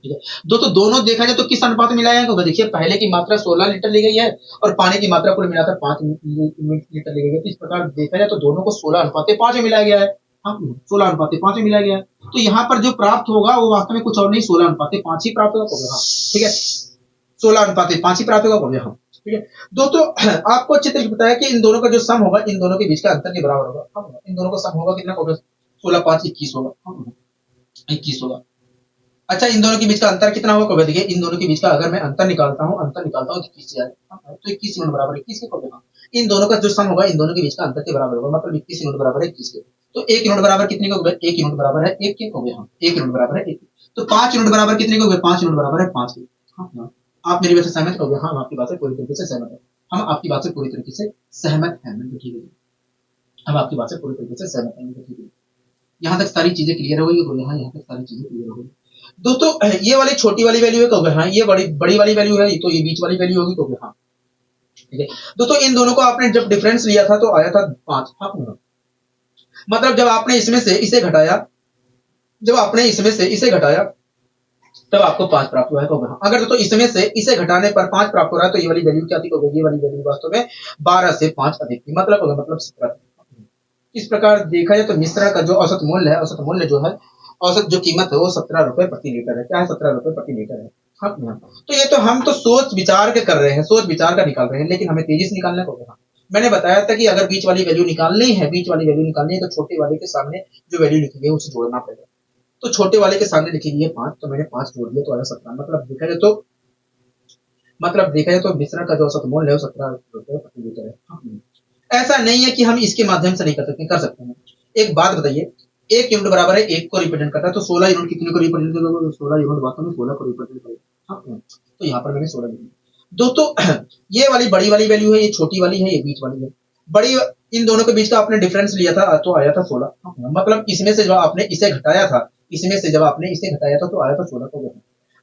ठीक है, दोनों देखा जाए तो किस अनुपात में मिलाया है? देखिए पहले की मात्रा 16 लीटर ली गई है और पानी की मात्रा कुल मिलाकर 5 लीटर ली गई है। इस प्रकार देखा जाए तो दोनों को 16:5 में मिलाया गया है, हाँ, 16:5 में मिलाया गया है। तो यहाँ पर जो प्राप्त होगा वो वास्तव में कुछ और नहीं, 16:5 ही प्राप्त होगा, हाँ, ठीक है, 16:5 ही प्राप्त होगा, हाँ, ठीक है। दोस्तों आपको अच्छे तरीके बताया कि इन दोनों का जो सम होगा इन दोनों के बीच का अंतर के बराबर होगा, हाँ। इन दोनों का सम होगा कितना होगा? 16:5 21 होगा, हाँ, 21 होगा। अच्छा इन दोनों के बीच का अंतर कितना होगा? देखिए इन दोनों के बीच का अगर मैं अंतर निकालता हूँ तो 21 से आएगा, तो 21 यूनिट बराबर 21 के होगा। इन दोनों का जो सम होगा इन दोनों के बीच का अंतर के बराबर होगा, मतलब 21 यूनिट बराबर है 21 के। तो 1 यूनिट बराबर कितने का होगा? 1 यूनिट बराबर है 1 के, हो गया, 1 यूनिट बराबर है 1। तो 5 यूनिट बराबर कितने का होगा? 5 यूनिट बराबर है 5 के, हाँ। आप मेरी बात से सहमत हो गए? हाँ, हम आपकी बात से पूरी तरीके से सहमत है, हम आपकी बात से पूरी तरीके से सहमत हैं, ठीक है, हम आपकी बात से पूरी तरीके से सहमत हैं, ठीक है। यहाँ तक सारी चीजें क्लियर हो गई, यहाँ तक सारी चीजें क्लियर हो गई। दोस्तों ये वाली छोटी वाली वैल्यू है, कहोगे हाँ, ये बड़ी वाली वैल्यू है, तो ये बीच वाली वैल्यू होगी, कहोगे हाँ, ठीक है। दोस्तों इन दोनों को आपने जब डिफरेंस लिया था तो आया था 5, हाँ। मतलब जब आपने इसमें से इसे घटाया तब आपको 5 प्राप्त हुआ है, कहोगे हाँ। अगर दोस्तों इसमें से इसे घटाने पर 5 प्राप्त हो रहा है तो ये वाली वैल्यू क्या थी? कहोगे ये वाली वैल्यू वास्तव में 12 से 5 अधिक थी, मतलब 17 थी। इस प्रकार देखा जाए तो मिश्रण का जो औसत मूल्य जो है, औसत जो कीमत है वो 17 रुपए प्रति लीटर है। क्या है? 17 रुपए प्रति लीटर है। हाँ, तो ये तो हम तो सोच विचार के कर रहे हैं, सोच विचार का निकाल रहे हैं, लेकिन हमें तेजी से निकालने को होगा। मैंने बताया था कि अगर बीच वाली वैल्यू निकालनी है, बीच वाली वैल्यू निकालनी है, तो छोटे वाले के सामने जो वैल्यू लिखी है उसे जोड़ना पड़ेगा। तो छोटे वाले के सामने लिखी गई है 5, तो मैंने 5 जोड़ दिया तो आया 17। मतलब देखा जाए तो मिश्रण का जो औसत मूल्य है वो 17 रुपए प्रति लीटर है। हाँ। ऐसा नहीं है कि हम इसके माध्यम से नहीं कर सकते, कर सकते हैं। एक बात बताइए, 1 यूनिट बराबर है 1 को रिप्रेजेंट करता है, तो 16 यूनिट कितने को रिप्रेजेंट करेगा? 16 यूनिट वास्तव में 16 को रिप्रेजेंट करेगा। हाँ, तो यहाँ पर मैंने 16 लिख दिया। दोस्तों ये वाली बड़ी वाली वैल्यू है, ये छोटी वाली है, ये बीच वाली है। बड़ी इन दोनों के बीच का आपने डिफरेंस लिया था तो आया था 16। मतलब इसमें से जब आपने इसे घटाया था, इसमें से जब आपने इसे घटाया था तो आया था 16 को।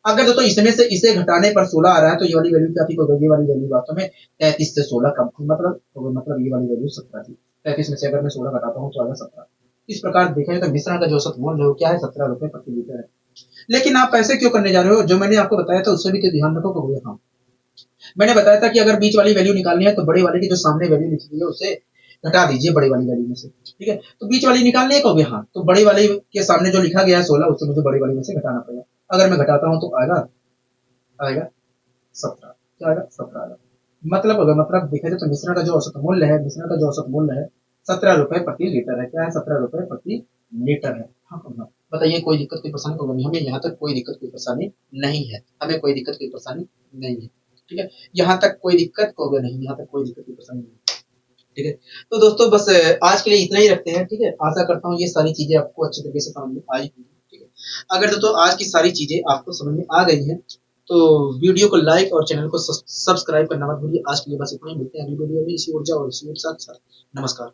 अगर दोस्तों इसमें से इसे घटाने पर 16 आ रहा है तो ये वाली वैल्यू क्या थी? तो ये वाली वैल्यू वास्तव में 33 से 16 कम थी। मतलब ये वाली वैल्यू 17 थी। 33 में से अगर मैं 16 घटाता हूँ तो आएगा 17। इस प्रकार देखा जाए तो मिश्रण का जो औसत मूल्य है वो क्या है? 17 रुपए प्रति लीटर है। लेकिन आप ऐसे क्यों करने जा रहे हो? जो मैंने आपको बताया था उससे भी तो ध्यान रखो कि हाँ, मैंने बताया था कि अगर बीच वाली वैल्यू निकालनी है तो बड़े वाले की जो सामने वैल्यू लिखी गई है उसे घटा दीजिए बड़े वाली वैल्यू में से। ठीक है, तो बीच वाली निकालनी है कहोगे हाँ, तो बड़े वाले के सामने जो लिखा गया है 16 उससे मुझे बड़े वाली में से घटाना पड़ेगा। अगर मैं घटाता हूँ तो आएगा आएगा 17। क्या आएगा? 17 आएगा। मतलब अगर मतलब देखा जाए तो मिश्रण का जो औसत मूल्य है, मिश्रण का जो औसत मूल्य है 17 रुपए प्रति लीटर है। क्या है? 17 रुपए प्रति लीटर है। हाँ, हाँ। बताइए कोई दिक्कत कोई परेशानी होगी? हमें यहाँ तक कोई दिक्कत कोई परेशानी नहीं है, हमें कोई दिक्कत कोई परेशानी नहीं है। ठीक है, यहाँ तक कोई दिक्कत होगी नहीं, यहाँ तक कोई दिक्कत कोई परेशानी नहीं है। ठीक है, तो दोस्तों बस आज के लिए इतना ही रखते हैं। ठीक है, आशा करता हूँ ये सारी चीजें आपको अच्छे तरीके से समझ में आई होंगी। ठीक है, अगर दोस्तों आज की सारी चीजें आपको समझ में आ गई हैं तो वीडियो को लाइक और चैनल को सब्सक्राइब करना मत भूलिए। आज के लिए बस इतना ही, मिलते हैं अगली वीडियो में इसी ऊर्जा और इसी साथ। नमस्कार।